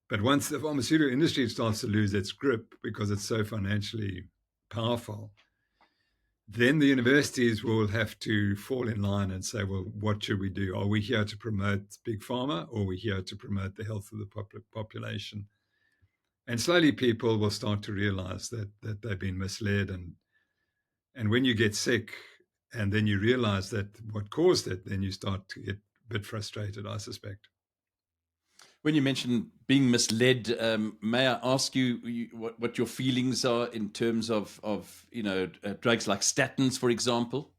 [SPEAKER 2] But once the pharmaceutical industry starts to lose its grip because it's so financially powerful, then the universities will have to fall in line and say, well, what should we do? Are we here to promote big pharma, or are we here to promote the health of the population? And slowly people will start to realize that they've been misled. And when you get sick and then you realize that what caused it, then you start to get a bit frustrated, I suspect.
[SPEAKER 1] When you mention being misled, may I ask you what your feelings are in terms of drugs like statins, for example?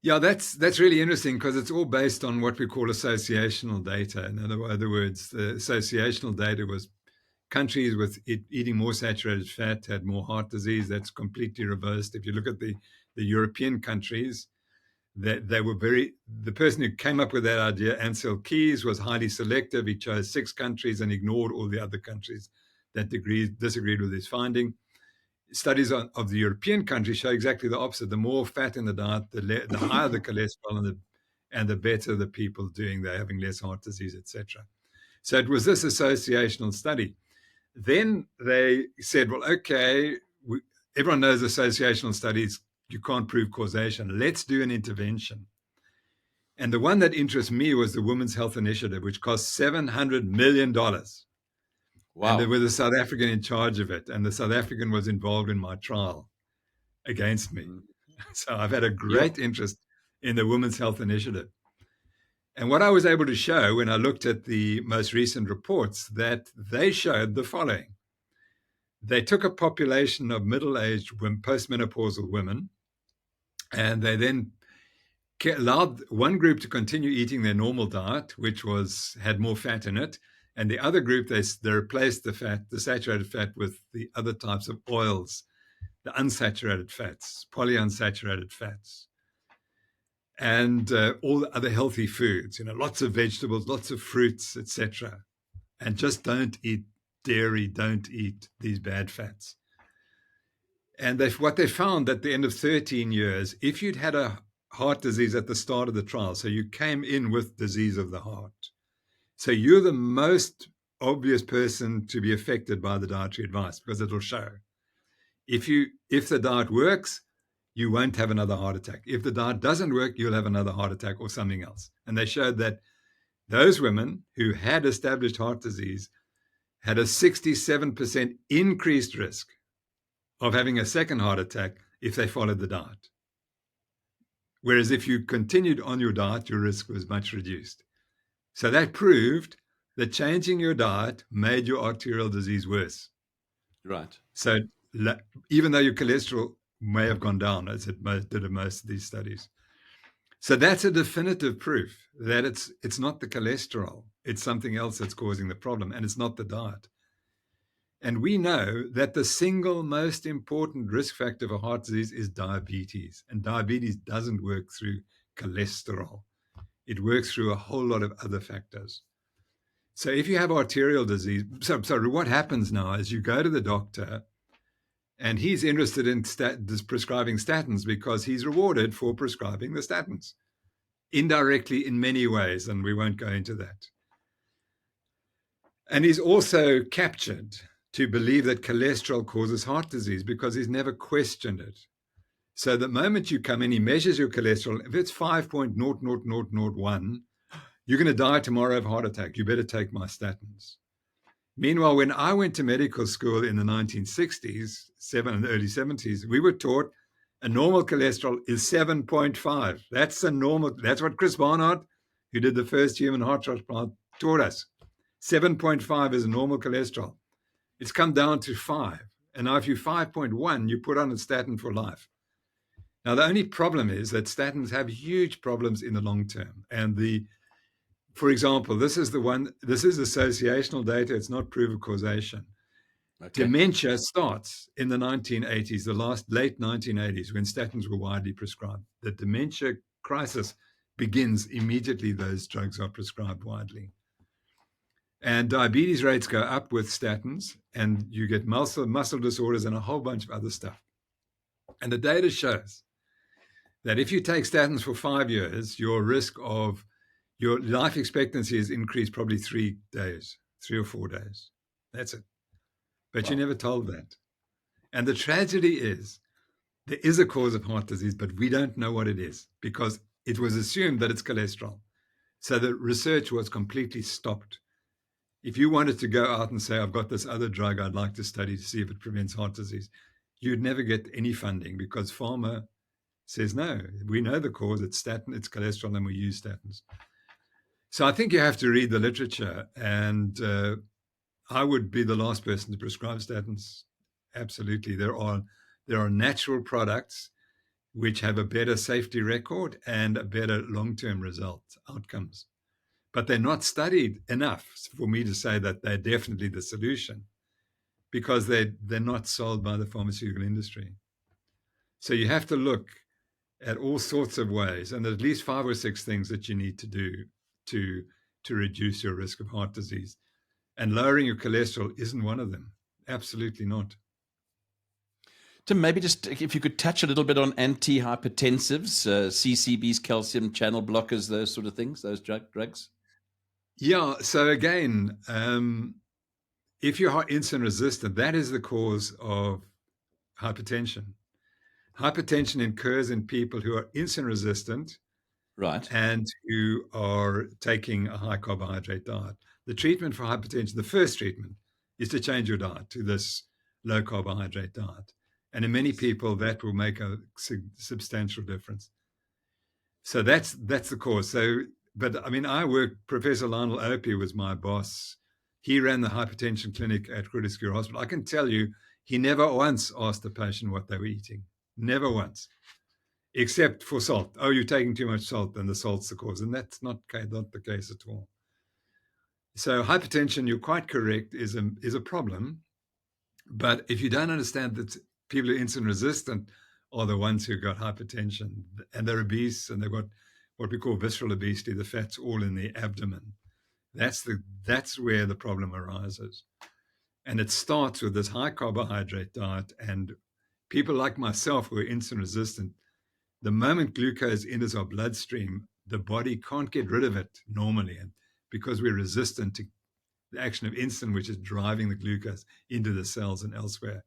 [SPEAKER 2] Yeah, that's really interesting because it's all based on what we call associational data. In other words, the associational data was countries with eating more saturated fat had more heart disease. That's completely reversed. If you look at the European countries, that they were the person who came up with that idea, Ansel Keys, was highly selective. He chose 6 countries and ignored all the other countries that disagreed with his finding. Studies of the European countries show exactly the opposite. The more fat in the diet, the higher the cholesterol, and the better the people doing. They're having less heart disease, etc. So it was this associational study. Then they said, well, okay, everyone knows associational studies, you can't prove causation. Let's do an intervention. And the one that interests me was the Women's Health Initiative, which cost $700 million.
[SPEAKER 1] Wow.
[SPEAKER 2] And there was a South African in charge of it. And the South African was involved in my trial against me. So I've had a great interest in the Women's Health Initiative. And what I was able to show when I looked at the most recent reports, that they showed the following. They took a population of middle-aged postmenopausal women, and they then allowed one group to continue eating their normal diet, which had more fat in it, and the other group, they replaced the saturated fat, with the other types of oils, the unsaturated fats, polyunsaturated fats, and all the other healthy foods, lots of vegetables, lots of fruits, etc. And just don't eat dairy, don't eat these bad fats. And what they found at the end of 13 years, if you'd had a heart disease at the start of the trial, so you came in with disease of the heart, so you're the most obvious person to be affected by the dietary advice, because it'll show. If the diet works, you won't have another heart attack. If the diet doesn't work, you'll have another heart attack or something else. And they showed that those women who had established heart disease had a 67% increased risk of having a second heart attack if they followed the diet. Whereas if you continued on your diet, your risk was much reduced. So that proved that changing your diet made your arterial disease worse.
[SPEAKER 1] Right.
[SPEAKER 2] So even though your cholesterol may have gone down, as it did in most of these studies. So that's a definitive proof that it's not the cholesterol, it's something else that's causing the problem, and it's not the diet. And we know that the single most important risk factor for heart disease is diabetes. And diabetes doesn't work through cholesterol. It works through a whole lot of other factors. So if you have arterial disease, so what happens now is you go to the doctor, and he's interested in prescribing statins because he's rewarded for prescribing the statins, indirectly in many ways, and we won't go into that. And he's also captured to believe that cholesterol causes heart disease because he's never questioned it. So the moment you come in, he measures your cholesterol. If it's 5.00001, you're going to die tomorrow of a heart attack. You better take my statins. Meanwhile, when I went to medical school in the 1960s, and early 70s, we were taught a normal cholesterol is 7.5. That's what Chris Barnard, who did the first human heart transplant, taught us. 7.5 is a normal cholesterol. It's come down to 5. And now if you're 5.1, you put on a statin for life. Now, the only problem is that statins have huge problems in the long term. And For example, this is associational data. It's not proof of causation.
[SPEAKER 1] Okay.
[SPEAKER 2] Dementia starts in the 1980s, late 1980s, when statins were widely prescribed. The dementia crisis begins immediately those drugs are prescribed widely. And diabetes rates go up with statins, and you get muscle disorders and a whole bunch of other stuff. And the data shows that if you take statins for 5 years, your life expectancy is increased probably 3 or 4 days. That's it. But
[SPEAKER 1] Wow.
[SPEAKER 2] you're never told that. And the tragedy is there is a cause of heart disease, but we don't know what it is because it was assumed that it's cholesterol. So the research was completely stopped. If you wanted to go out and say, I've got this other drug I'd like to study to see if it prevents heart disease, you'd never get any funding because pharma says, no, we know the cause, it's statin, it's cholesterol, and we use statins. So I think you have to read the literature, and I would be the last person to prescribe statins. Absolutely. There are natural products which have a better safety record and a better long-term outcomes. But they're not studied enough for me to say that they're definitely the solution because they're not sold by the pharmaceutical industry. So you have to look at all sorts of ways, and there's at least 5 or 6 things that you need to do to reduce your risk of heart disease. And lowering your cholesterol isn't one of them. Absolutely not.
[SPEAKER 1] Tim, maybe just if you could touch a little bit on antihypertensives, CCBs, calcium channel blockers, those sort of things, those drugs.
[SPEAKER 2] Yeah. So again, if you're insulin resistant, that is the cause of hypertension. Hypertension occurs in people who are insulin resistant,
[SPEAKER 1] Right.
[SPEAKER 2] and who are taking a high carbohydrate diet. The treatment for hypertension, the first treatment, is to change your diet to this low carbohydrate diet. And in many people, that will make a substantial difference. So that's the cause. So, but I mean, Professor Lionel Opie was my boss. He ran the hypertension clinic at Groote Schuur Hospital. I can tell you, he never once asked the patient what they were eating. Never once. Except for salt. Oh, you're taking too much salt, and the salt's the cause. And that's not the case at all. So hypertension, you're quite correct, is a problem. But if you don't understand that people who are insulin resistant are the ones who got hypertension, and they're obese, and they've got what we call visceral obesity, the fat's all in the abdomen. That's where the problem arises. And it starts with this high carbohydrate diet. And people like myself who are insulin resistant, the moment glucose enters our bloodstream, the body can't get rid of it normally. And because we're resistant to the action of insulin, which is driving the glucose into the cells and elsewhere,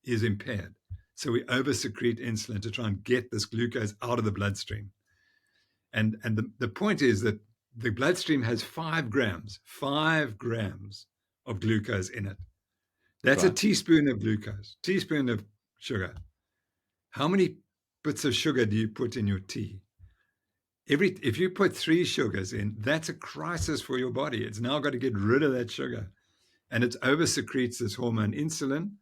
[SPEAKER 2] is impaired. So we oversecrete insulin to try and get this glucose out of the bloodstream. And the point is that the bloodstream has 5 grams of glucose in it. That's
[SPEAKER 1] Right.
[SPEAKER 2] a teaspoon of glucose, teaspoon of sugar. How many bits of sugar do you put in your tea? If you put 3 sugars in, that's a crisis for your body. It's now got to get rid of that sugar. And it oversecretes this hormone insulin,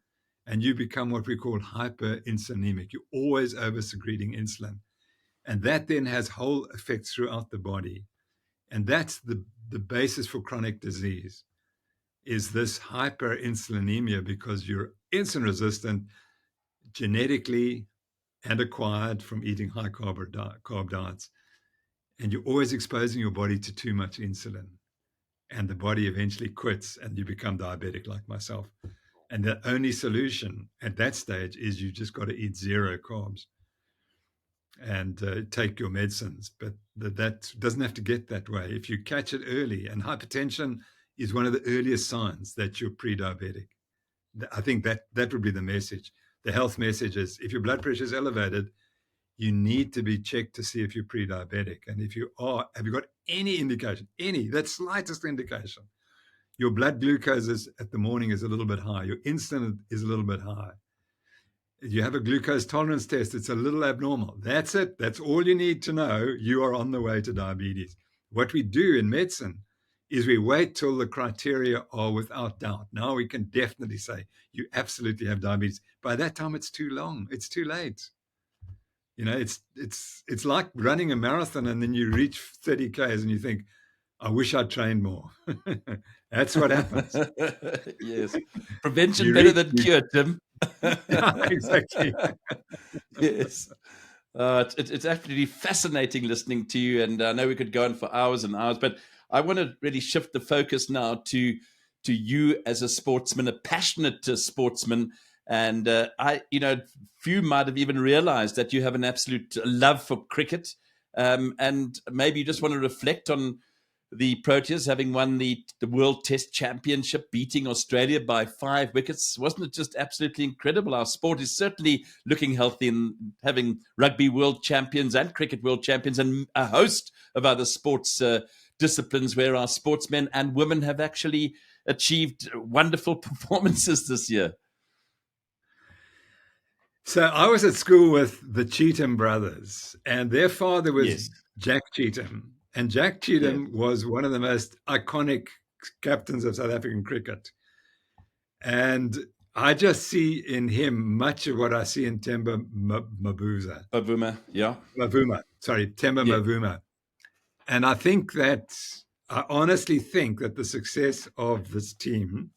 [SPEAKER 2] and you become what we call hyperinsulinemic. You're always oversecreting insulin. And that then has whole effects throughout the body. And that's the basis for chronic disease, is this hyperinsulinemia, because you're insulin resistant genetically and acquired from eating high carb diets. And you're always exposing your body to too much insulin. And the body eventually quits, and you become diabetic like myself. And the only solution at that stage is you just got to eat 0 carbs and take your medicines. But that doesn't have to get that way if you catch it early. And hypertension is one of the earliest signs that you're pre-diabetic. I think that would be the message. The health message is, if your blood pressure is elevated, you need to be checked to see if you're pre-diabetic. And if you are, have you got any indication, that slightest indication, your blood glucose at the morning is a little bit high, your insulin is a little bit high, you have a glucose tolerance test, it's a little abnormal. That's it. That's all you need to know. You are on the way to diabetes. What we do in medicine is we wait till the criteria are without doubt. Now we can definitely say you absolutely have diabetes. By that time, it's too long. It's too late. You know, it's like running a marathon, and then you reach 30 Ks and you think, I wish I'd trained more. That's what happens.
[SPEAKER 1] Yes. Prevention
[SPEAKER 2] You
[SPEAKER 1] better
[SPEAKER 2] reach,
[SPEAKER 1] than cure, Tim.
[SPEAKER 2] yeah, exactly.
[SPEAKER 1] Yes. It's absolutely fascinating listening to you, and I know we could go on for hours and hours, but I want to really shift the focus now to you as a sportsman, a passionate sportsman, and few might have even realised that you have an absolute love for cricket, and maybe you just want to reflect on the Proteas having won the World Test Championship, beating Australia by 5 wickets. Wasn't it just absolutely incredible? Our sport is certainly looking healthy and having rugby world champions and cricket world champions and a host of other sports disciplines where our sportsmen and women have actually achieved wonderful performances this year.
[SPEAKER 2] So I was at school with the Cheetham brothers, and their father was
[SPEAKER 1] Yes.
[SPEAKER 2] Jack Cheetham. And Jack
[SPEAKER 1] Yes.
[SPEAKER 2] Cheetham was one of the most iconic captains of South African cricket. And I just see in him much of what I see in Temba Mabuza.
[SPEAKER 1] Bavuma, yeah.
[SPEAKER 2] Mavuma, sorry, Temba
[SPEAKER 1] Yeah.
[SPEAKER 2] Mavuma. And I honestly think that the success of this team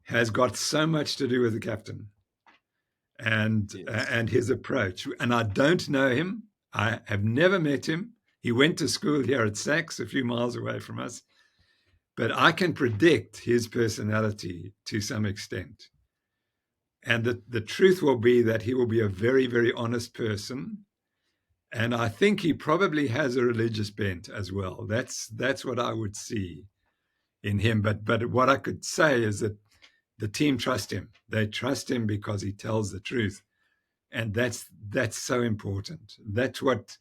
[SPEAKER 2] has got so much to do with the captain and
[SPEAKER 1] Yes.
[SPEAKER 2] and his approach. And I don't know him. I have never met him. He went to school here at Saks, a few miles away from us. But I can predict his personality to some extent. And the truth will be that he will be a very, very honest person. And I think he probably has a religious bent as well. That's what I would see in him. But what I could say is that the team trust him. They trust him because he tells the truth. And that's so important. That's what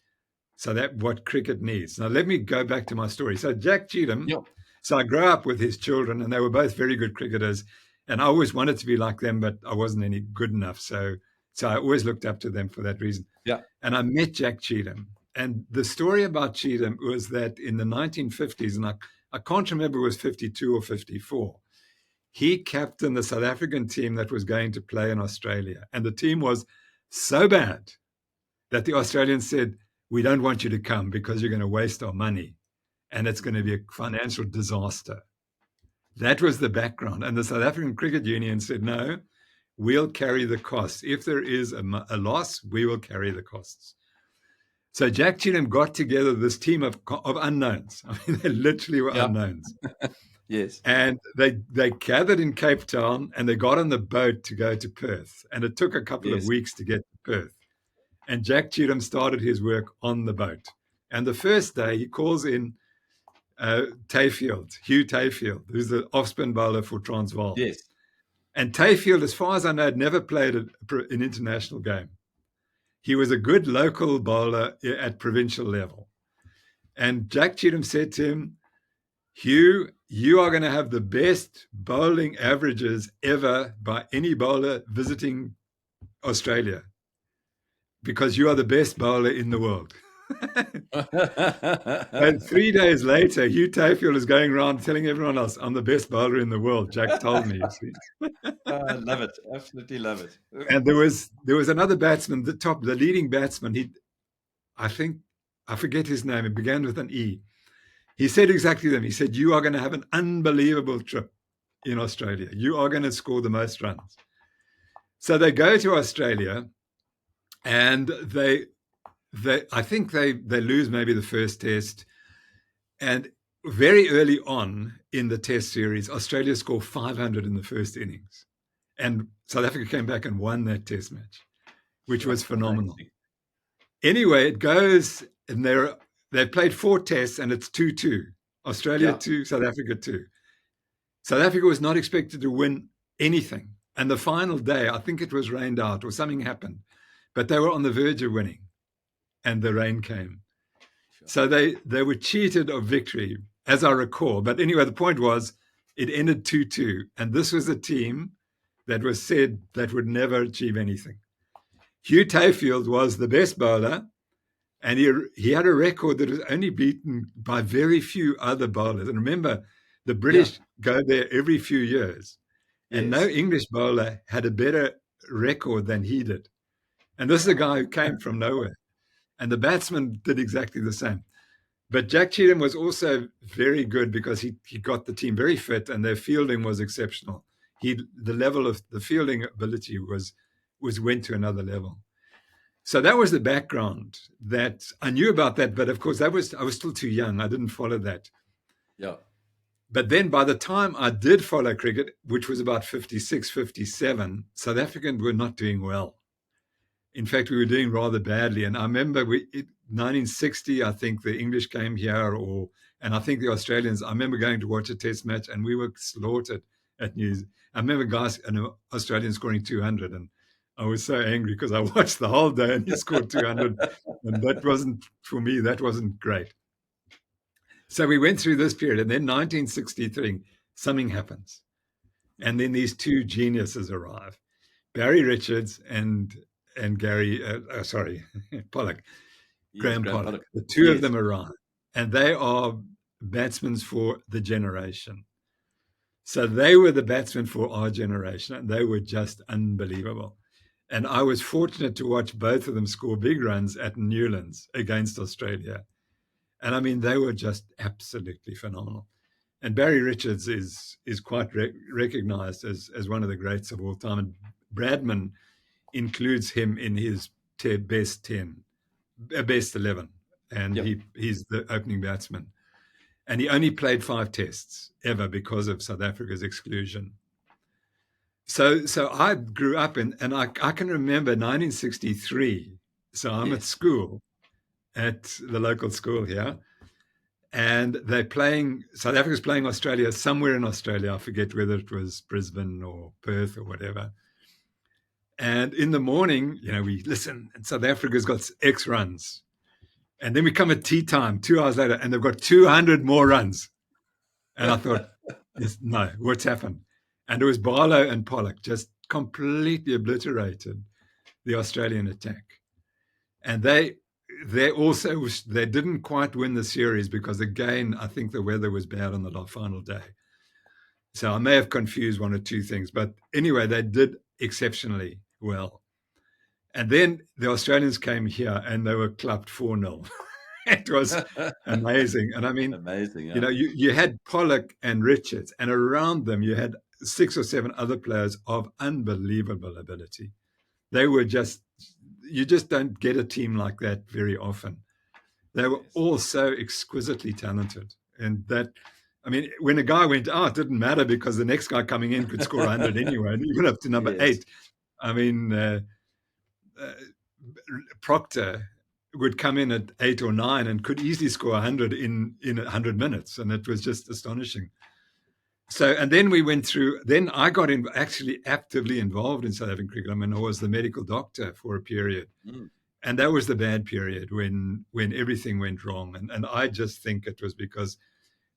[SPEAKER 2] cricket needs. Now let me go back to my story. So Jack Cheetham,
[SPEAKER 1] Yeah.
[SPEAKER 2] so I grew up with his children, and they were both very good cricketers. And I always wanted to be like them, but I wasn't any good enough. So I always looked up to them for that reason.
[SPEAKER 1] Yeah.
[SPEAKER 2] And I met Jack Cheetham. And the story about Cheetham was that in the 1950s, and I can't remember if it was 52 or 54, he captained the South African team that was going to play in Australia. And the team was so bad that the Australians said, "We don't want you to come because you're going to waste our money and it's going to be a financial disaster." That was the background. And the South African Cricket Union said, "No, we'll carry the costs. If there is a loss, we will carry the costs." So Jack Cheetham got together this team of unknowns. I mean, they literally were
[SPEAKER 1] Yeah.
[SPEAKER 2] unknowns.
[SPEAKER 1] Yes.
[SPEAKER 2] And they gathered in Cape Town and they got on the boat to go to Perth. And it took a couple of
[SPEAKER 1] Yes.
[SPEAKER 2] weeks to get to Perth. And Jack Cheetham started his work on the boat. And the first day he calls in Hugh Tayfield, who's the off-spin bowler for Transvaal.
[SPEAKER 1] Yes.
[SPEAKER 2] And Tayfield, as far as I know, had never played an international game. He was a good local bowler at provincial level. And Jack Cheetham said to him, "Hugh, you are going to have the best bowling averages ever by any bowler visiting Australia because you are the best bowler in the world." And 3 days later, Hugh Tayfield is going around telling everyone else, "I'm the best bowler in the world. Jack told me." You see?
[SPEAKER 1] I love it. Absolutely love it.
[SPEAKER 2] And there was another batsman, the leading batsman. I forget his name. It began with an E. He said exactly that. He said, "You are going to have an unbelievable trip in Australia. You are going to score the most runs." So they go to Australia, and I think they lose maybe the first test. And very early on in the test series, Australia scored 500 in the first innings. And South Africa came back and won that test match, which was phenomenal.
[SPEAKER 1] Amazing.
[SPEAKER 2] Anyway, it goes, and they played 4 tests, and it's 2-2. Australia 2, South Africa 2. South Africa was not expected to win anything. And the final day, I think it was rained out or something happened, but they were on the verge of winning, and the rain came. So they were cheated of victory, as I recall. But anyway, the point was it ended 2-2. And this was a team that was said that would never achieve anything. Hugh Tayfield was the best bowler, and he had a record that was only beaten by very few other bowlers. And remember, the British go there every few years, and no English bowler had a better record than he did. And this is a guy who came from nowhere. And the batsman did exactly the same. But Jack Cheatham was also very good because he got the team very fit and their fielding was exceptional. The level of the fielding ability was went to another level. So that was the background that I knew about that. But of course, I was still too young. I didn't follow that.
[SPEAKER 1] Yeah.
[SPEAKER 2] But then by the time I did follow cricket, which was about 56, 57, South Africans were not doing well. In fact, we were doing rather badly. And I remember 1960, I think the English came here, and I think the Australians. I remember going to watch a test match and we were slaughtered at News. I remember guys, an Australian scoring 200, and I was so angry because I watched the whole day and he scored 200. And that wasn't, for me, that wasn't great. So we went through this period. And then 1963, something happens. And then these two geniuses arrive, Barry Richards and Gary, Pollock,
[SPEAKER 1] Yes,
[SPEAKER 2] Graham
[SPEAKER 1] Graham
[SPEAKER 2] Pollock.
[SPEAKER 1] Pollock.
[SPEAKER 2] The two
[SPEAKER 1] Yes.
[SPEAKER 2] of them arrive, and they are batsmen for the generation. So they were the batsmen for our generation, and they were just unbelievable. And I was fortunate to watch both of them score big runs at Newlands against Australia. And I mean, they were just absolutely phenomenal. And Barry Richards is quite recognized as one of the greats of all time. And Bradman includes him in his best 10, best 11. And
[SPEAKER 1] Yep.
[SPEAKER 2] he's the opening batsman. And he only played 5 tests ever because of South Africa's exclusion. So I grew up and I can remember 1963. So I'm at
[SPEAKER 1] Yes.
[SPEAKER 2] school, at the local school here. And South Africa's playing Australia somewhere in Australia. I forget whether it was Brisbane or Perth or whatever. And in the morning, we listen, and South Africa's got X runs. And then we come at tea time 2 hours later, and they've got 200 more runs. And I thought, no, what's happened? And it was Barlow and Pollock just completely obliterated the Australian attack. And they didn't quite win the series because, again, I think the weather was bad on the final day. So I may have confused one or two things. But anyway, they did exceptionally well. And then the Australians came here and they were clapped 4-0. It was amazing. And I mean,
[SPEAKER 1] Amazing. Yeah.
[SPEAKER 2] you had Pollock and Richards, and around them you had 6 or 7 other players of unbelievable ability. They were you just don't get a team like that very often. They were all so exquisitely talented. And that, I mean, when a guy went out, it didn't matter because the next guy coming in could score 100 anyway, and even up to number
[SPEAKER 1] Yes.
[SPEAKER 2] 8. I mean, Proctor would come in at 8 or 9 and could easily score 100 in 100 minutes. And it was just astonishing. So, and then we went through, then I got actually actively involved in South African cricket. I mean, I was the medical doctor for a period.
[SPEAKER 1] Mm.
[SPEAKER 2] And that was the bad period when everything went wrong. And I just think it was because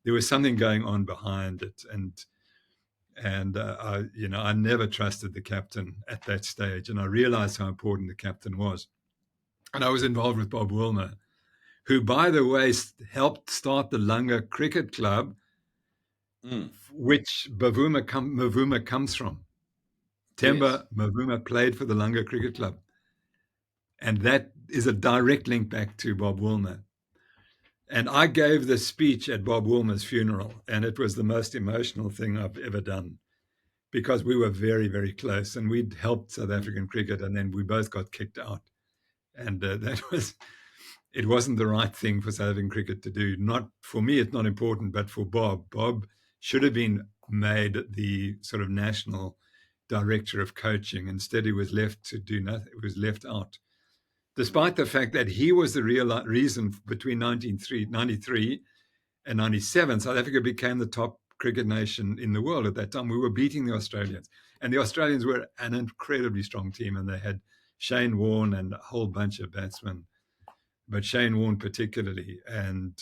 [SPEAKER 2] there was something going on behind it. And I never trusted the captain at that stage. And I realized how important the captain was. And I was involved with Bob Wilmer, who, by the way, helped start the Lunga Cricket Club, which Mavuma comes from. Temba Mavuma played for the Lunga Cricket Club. And that is a direct link back to Bob Wilmer. And I gave the speech at Bob Wilmer's funeral, and it was the most emotional thing I've ever done because we were very, very close, and we'd helped South African cricket, and then we both got kicked out. And it wasn't the right thing for South African cricket to do. Not for me, it's not important, but for Bob. Bob should have been made the sort of national director of coaching. Instead, he was left to do nothing. It was left out, despite the fact that he was the real reason between 1993 and 97, South Africa became the top cricket nation in the world at that time. We were beating the Australians, and the Australians were an incredibly strong team, and they had Shane Warne and a whole bunch of batsmen, but Shane Warne particularly, and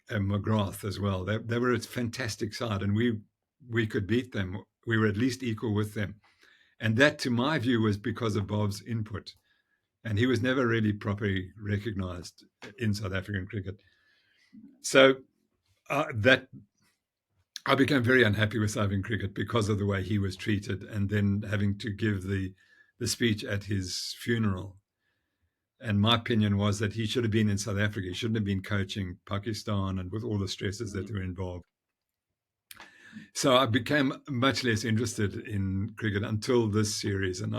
[SPEAKER 2] McGrath as well. They were a fantastic side, and we could beat them. We were at least equal with them. And that, to my view, was because of Bob's input. And he was never really properly recognized in South African cricket. So that I became very unhappy with South African cricket because of the way he was treated, and then having to give the speech at his funeral. And my opinion was that he should have been in South Africa. He shouldn't have been coaching Pakistan and with all the stresses that were involved. So I became much less interested in cricket until this series, and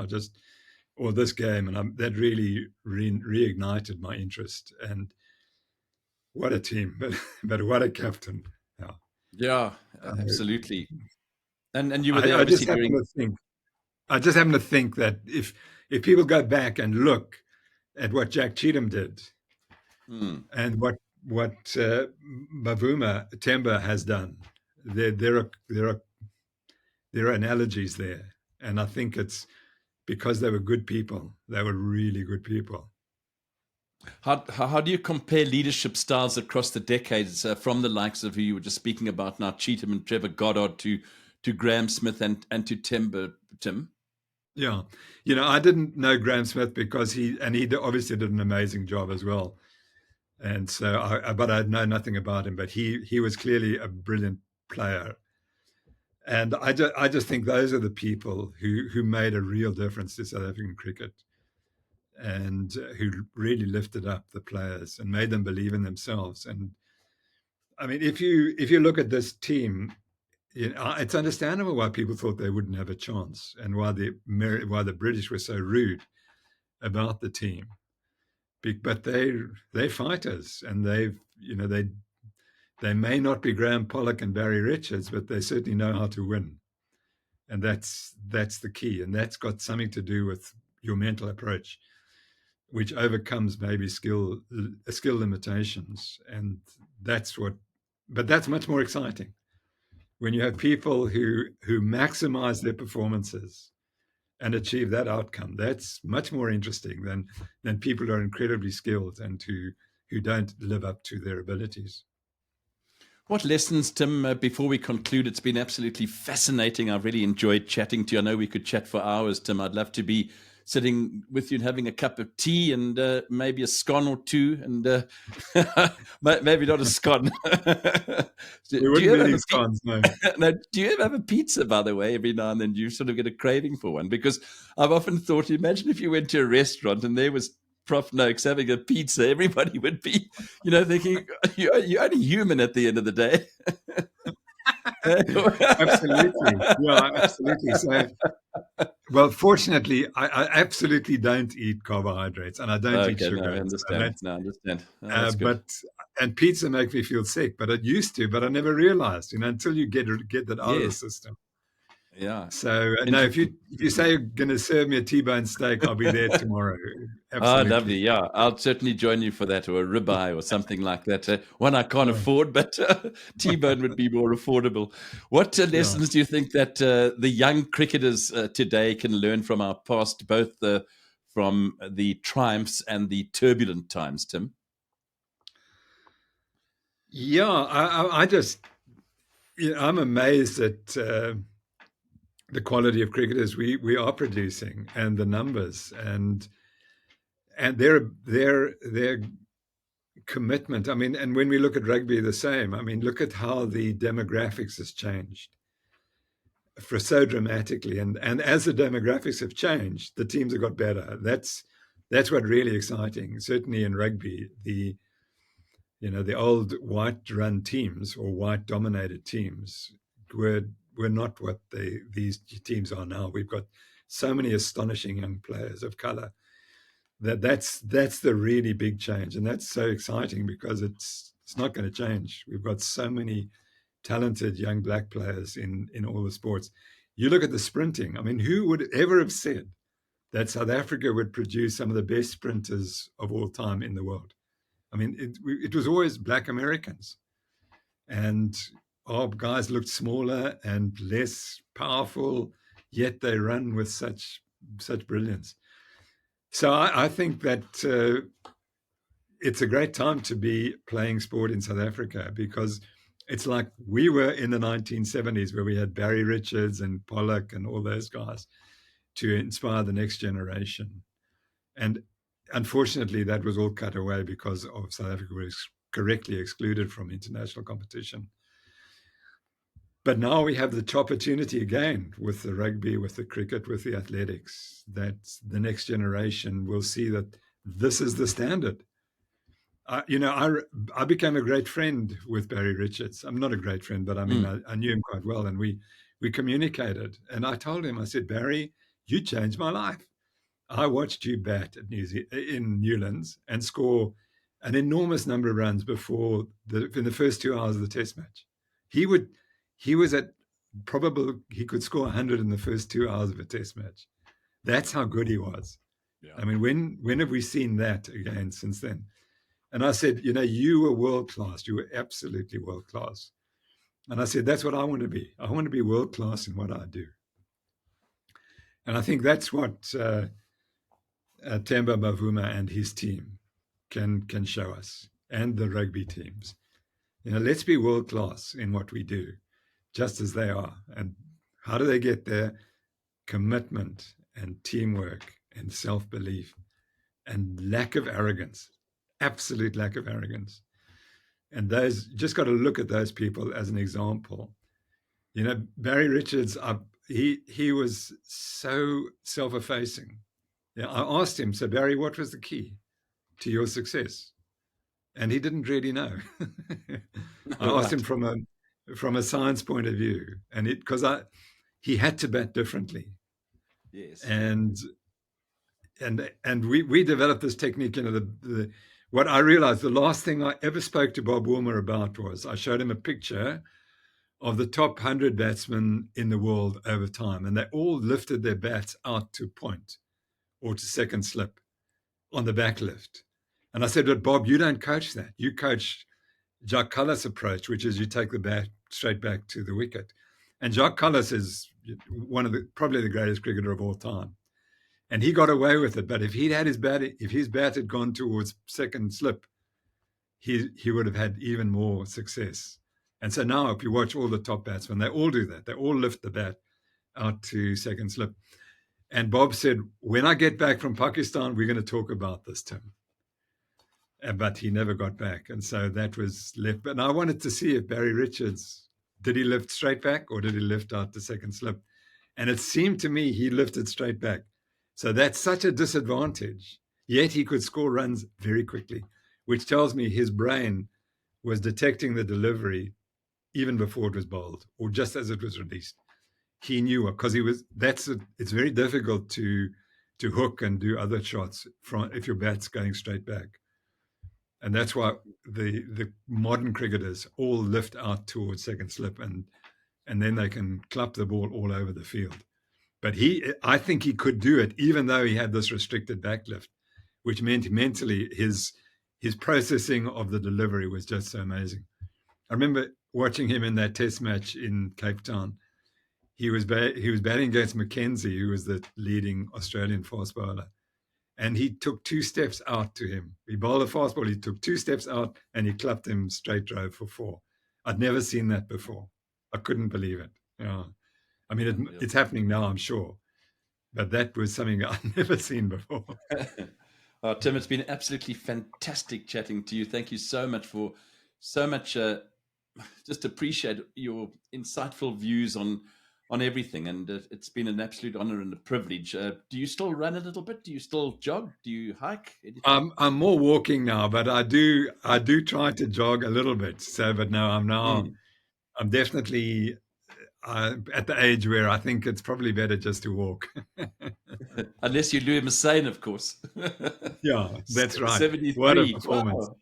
[SPEAKER 2] this game, and that really reignited my interest. And what a team, but what a captain! Yeah,
[SPEAKER 1] Yeah,
[SPEAKER 2] I,
[SPEAKER 1] absolutely. And you were there
[SPEAKER 2] I just
[SPEAKER 1] obviously
[SPEAKER 2] happen
[SPEAKER 1] during.
[SPEAKER 2] to think. I just happen to think that if people go back and look at what Jack Cheatham did
[SPEAKER 1] Hmm.
[SPEAKER 2] and what Bavuma Temba has done, there are analogies there, and I think it's because they were good people. They were really good people.
[SPEAKER 1] How do you compare leadership styles across the decades from the likes of who you were just speaking about now, Cheatham and Trevor Goddard, to Graham Smith and to Tim?
[SPEAKER 2] Yeah, I didn't know Graham Smith because he obviously did an amazing job as well, and so but I know nothing about him. But he was clearly a brilliant player, and I just think those are the people who made a real difference to South African cricket, and who really lifted up the players and made them believe in themselves. And I mean, if you look at this team, it's understandable why people thought they wouldn't have a chance, and why the British were so rude about the team. But they're fighters, and they may not be Graham Pollock and Barry Richards, but they certainly know how to win, and that's the key, and that's got something to do with your mental approach, which overcomes maybe skill limitations, and that's much more exciting when you have people who maximize their performances and achieve that outcome. That's much more interesting than people who are incredibly skilled and who don't live up to their abilities.
[SPEAKER 1] What lessons, Tim, before we conclude? It's been absolutely fascinating. I've really enjoyed chatting to you. I know we could chat for hours, Tim. I'd love to be sitting with you and having a cup of tea and maybe a scone or two, and maybe not a scone.
[SPEAKER 2] We
[SPEAKER 1] Do you
[SPEAKER 2] wouldn't be
[SPEAKER 1] ever have
[SPEAKER 2] eating
[SPEAKER 1] a
[SPEAKER 2] scones, no.
[SPEAKER 1] now, do you ever have a pizza, by the way, every now and then? You sort of get a craving for one? Because I've often thought, imagine if you went to a restaurant and there was Prof. Noakes having a pizza, everybody would be, thinking, you're only human at the end of the day.
[SPEAKER 2] Absolutely. Yeah, absolutely. So, well, fortunately, I absolutely don't eat carbohydrates, and I don't eat
[SPEAKER 1] Okay, no, I
[SPEAKER 2] sugar. So
[SPEAKER 1] understand.
[SPEAKER 2] that's,
[SPEAKER 1] No, I understand. Oh, that's good.
[SPEAKER 2] but and pizza makes me feel sick, but it used to, but I never realized, until you get that out of the
[SPEAKER 1] Yes.
[SPEAKER 2] system.
[SPEAKER 1] Yeah.
[SPEAKER 2] So no, if
[SPEAKER 1] Interesting.
[SPEAKER 2] you say you're going to serve me a T-bone steak, I'll be there tomorrow.
[SPEAKER 1] Oh,
[SPEAKER 2] Absolutely.
[SPEAKER 1] lovely. Yeah, I'll certainly join you for that, or a ribeye or something like that. One I can't
[SPEAKER 2] Oh,
[SPEAKER 1] afford, but T-bone would be more affordable. What
[SPEAKER 2] yeah.
[SPEAKER 1] lessons do you think that the young cricketers today can learn from our past, both from the triumphs and the turbulent times, Tim?
[SPEAKER 2] Yeah, I just, I'm amazed at the quality of cricketers we are producing, and the numbers, and their commitment. I mean, and when we look at rugby, the same. I mean, look at how the demographics has changed for so dramatically, and as the demographics have changed, the teams have got better. That's what really exciting. Certainly in rugby, the old white run teams or white dominated teams were not what these teams are now. We've got so many astonishing young players of color. That's the really big change, and that's so exciting because it's not going to change. We've got so many talented young black players in all the sports. You look at the sprinting. I mean, who would ever have said that South Africa would produce some of the best sprinters of all time in the world? I mean, it was always black Americans, and our guys looked smaller and less powerful, yet they run with such brilliance. So I think that it's a great time to be playing sport in South Africa, because it's like we were in the 1970s, where we had Barry Richards and Pollock and all those guys to inspire the next generation. And unfortunately, that was all cut away because of South Africa was correctly excluded from international competition. But now we have the opportunity again with the rugby, with the cricket, with the athletics, that the next generation will see that this is the standard. I became a great friend with Barry Richards. I'm not a great friend, but I mean, I knew him quite well, and we communicated. And I told him, I said, Barry, you changed my life. I watched you bat at in Newlands and score an enormous number of runs in the first 2 hours of the Test match. He was at probable he could score 100 in the first 2 hours of a Test match. That's how good he was. Yeah. I mean, when have we seen that again since then? And I said, you were world class. You were absolutely world class. And I said, that's what I want to be. I want to be world class in what I do. And I think that's what Temba Bavuma and his team can show us, and the rugby teams. Let's be world class in what we do, just as they are. And how do they get there? Commitment and teamwork and self-belief and lack of arrogance, absolute lack of arrogance. And those, just got to look at those people as an example. Barry Richards, he was so self-effacing. I asked him, so Barry, what was the key to your success? And he didn't really know. I asked him from a science point of view, and he had to bat differently.
[SPEAKER 1] Yes.
[SPEAKER 2] And we developed this technique. What I realized, the last thing I ever spoke to Bob Woolmer about was I showed him a picture of the top 100 batsmen in the world over time, and they all lifted their bats out to point or to second slip on the back lift. And I said, but Bob, you don't coach that. You coach Jacques Kallis' approach, which is you take the bat straight back to the wicket. And Jacques Kallis is probably the greatest cricketer of all time. And he got away with it. But if his bat had gone towards second slip, he would have had even more success. And so now if you watch all the top batsmen, they all do that. They all lift the bat out to second slip. And Bob said, when I get back from Pakistan, we're going to talk about this, Tim. But he never got back. And so that was left. But I wanted to see if Barry Richards, did he lift straight back or did he lift out to second slip? And it seemed to me he lifted straight back. So that's such a disadvantage. Yet he could score runs very quickly, which tells me his brain was detecting the delivery even before it was bowled or just as it was released. He knew it because it's very difficult to hook and do other shots if your bat's going straight back. And that's why the modern cricketers all lift out towards second slip and then they can clap the ball all over the field. But I think he could do it even though he had this restricted backlift, which meant mentally his processing of the delivery was just so amazing. I remember watching him in that Test match in Cape Town. He was batting against Mackenzie, who was the leading Australian fast bowler. And he took 2 steps out to him. He bowled a fast ball. He took 2 steps out and he clapped him straight drove for 4. I'd never seen that before. I couldn't believe it. I mean, it's happening now, I'm sure. But that was something I'd never seen before.
[SPEAKER 1] Tim, it's been absolutely fantastic chatting to you. Thank you so much for so much. Just appreciate your insightful views on everything. And it's been an absolute honor and a privilege. Do you still run a little bit? Do you still jog? Do you hike?
[SPEAKER 2] I'm more walking now, but I do try to jog a little bit. So, but no, I'm definitely at the age where I think it's probably better just to walk.
[SPEAKER 1] Unless you Louis Massane, of course.
[SPEAKER 2] Yeah, that's right.
[SPEAKER 1] 73.
[SPEAKER 2] What a performance.
[SPEAKER 1] Wow.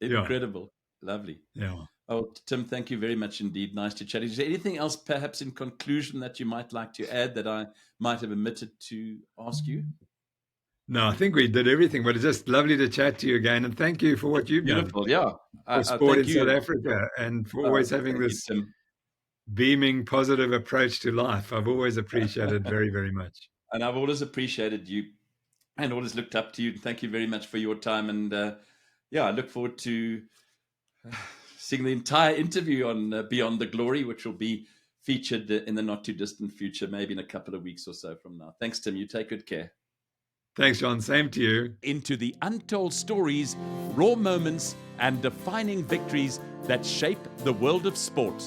[SPEAKER 1] Incredible. Yeah. Lovely.
[SPEAKER 2] Yeah.
[SPEAKER 1] Oh, Tim, thank you very much indeed. Nice to chat. Is there anything else, perhaps in conclusion, that you might like to add that I might have omitted to ask you?
[SPEAKER 2] No, I think we did everything, but it's just lovely to chat to you again. And thank you for what you've
[SPEAKER 1] done. Beautiful, yeah.
[SPEAKER 2] For sport in South Africa and for always having this beaming, positive approach to life. I've always appreciated very, very much.
[SPEAKER 1] And I've always appreciated you and always looked up to you. Thank you very much for your time. And I look forward to seeing the entire interview on Beyond the Glory, which will be featured in the not too distant future, maybe in a couple of weeks or so from now. Thanks, Tim. You take good care.
[SPEAKER 2] Thanks, John. Same to you.
[SPEAKER 1] Into the untold stories, raw moments, and defining victories that shape the world of sport.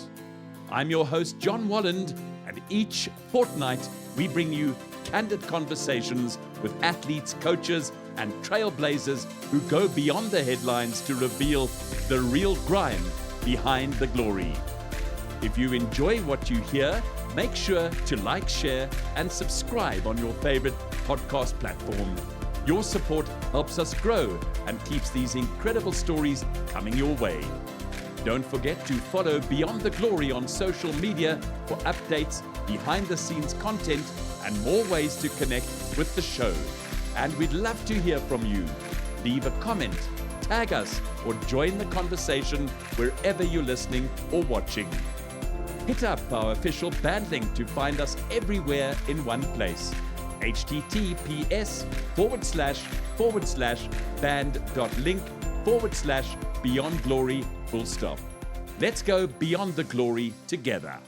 [SPEAKER 1] I'm your host, John Walland, and each fortnight we bring you candid conversations with athletes, coaches, and trailblazers who go beyond the headlines to reveal the real grind behind the glory. If you enjoy what you hear, make sure to like, share, and subscribe on your favorite podcast platform. Your support helps us grow and keeps these incredible stories coming your way. Don't forget to follow Beyond the Glory on social media for updates, behind-the-scenes content, and more ways to connect with the show. And we'd love to hear from you. Leave a comment, tag us, or join the conversation wherever you're listening or watching. Hit up our official band link to find us everywhere in one place. https://band.link/Beyond Glory. Let's go beyond the glory together.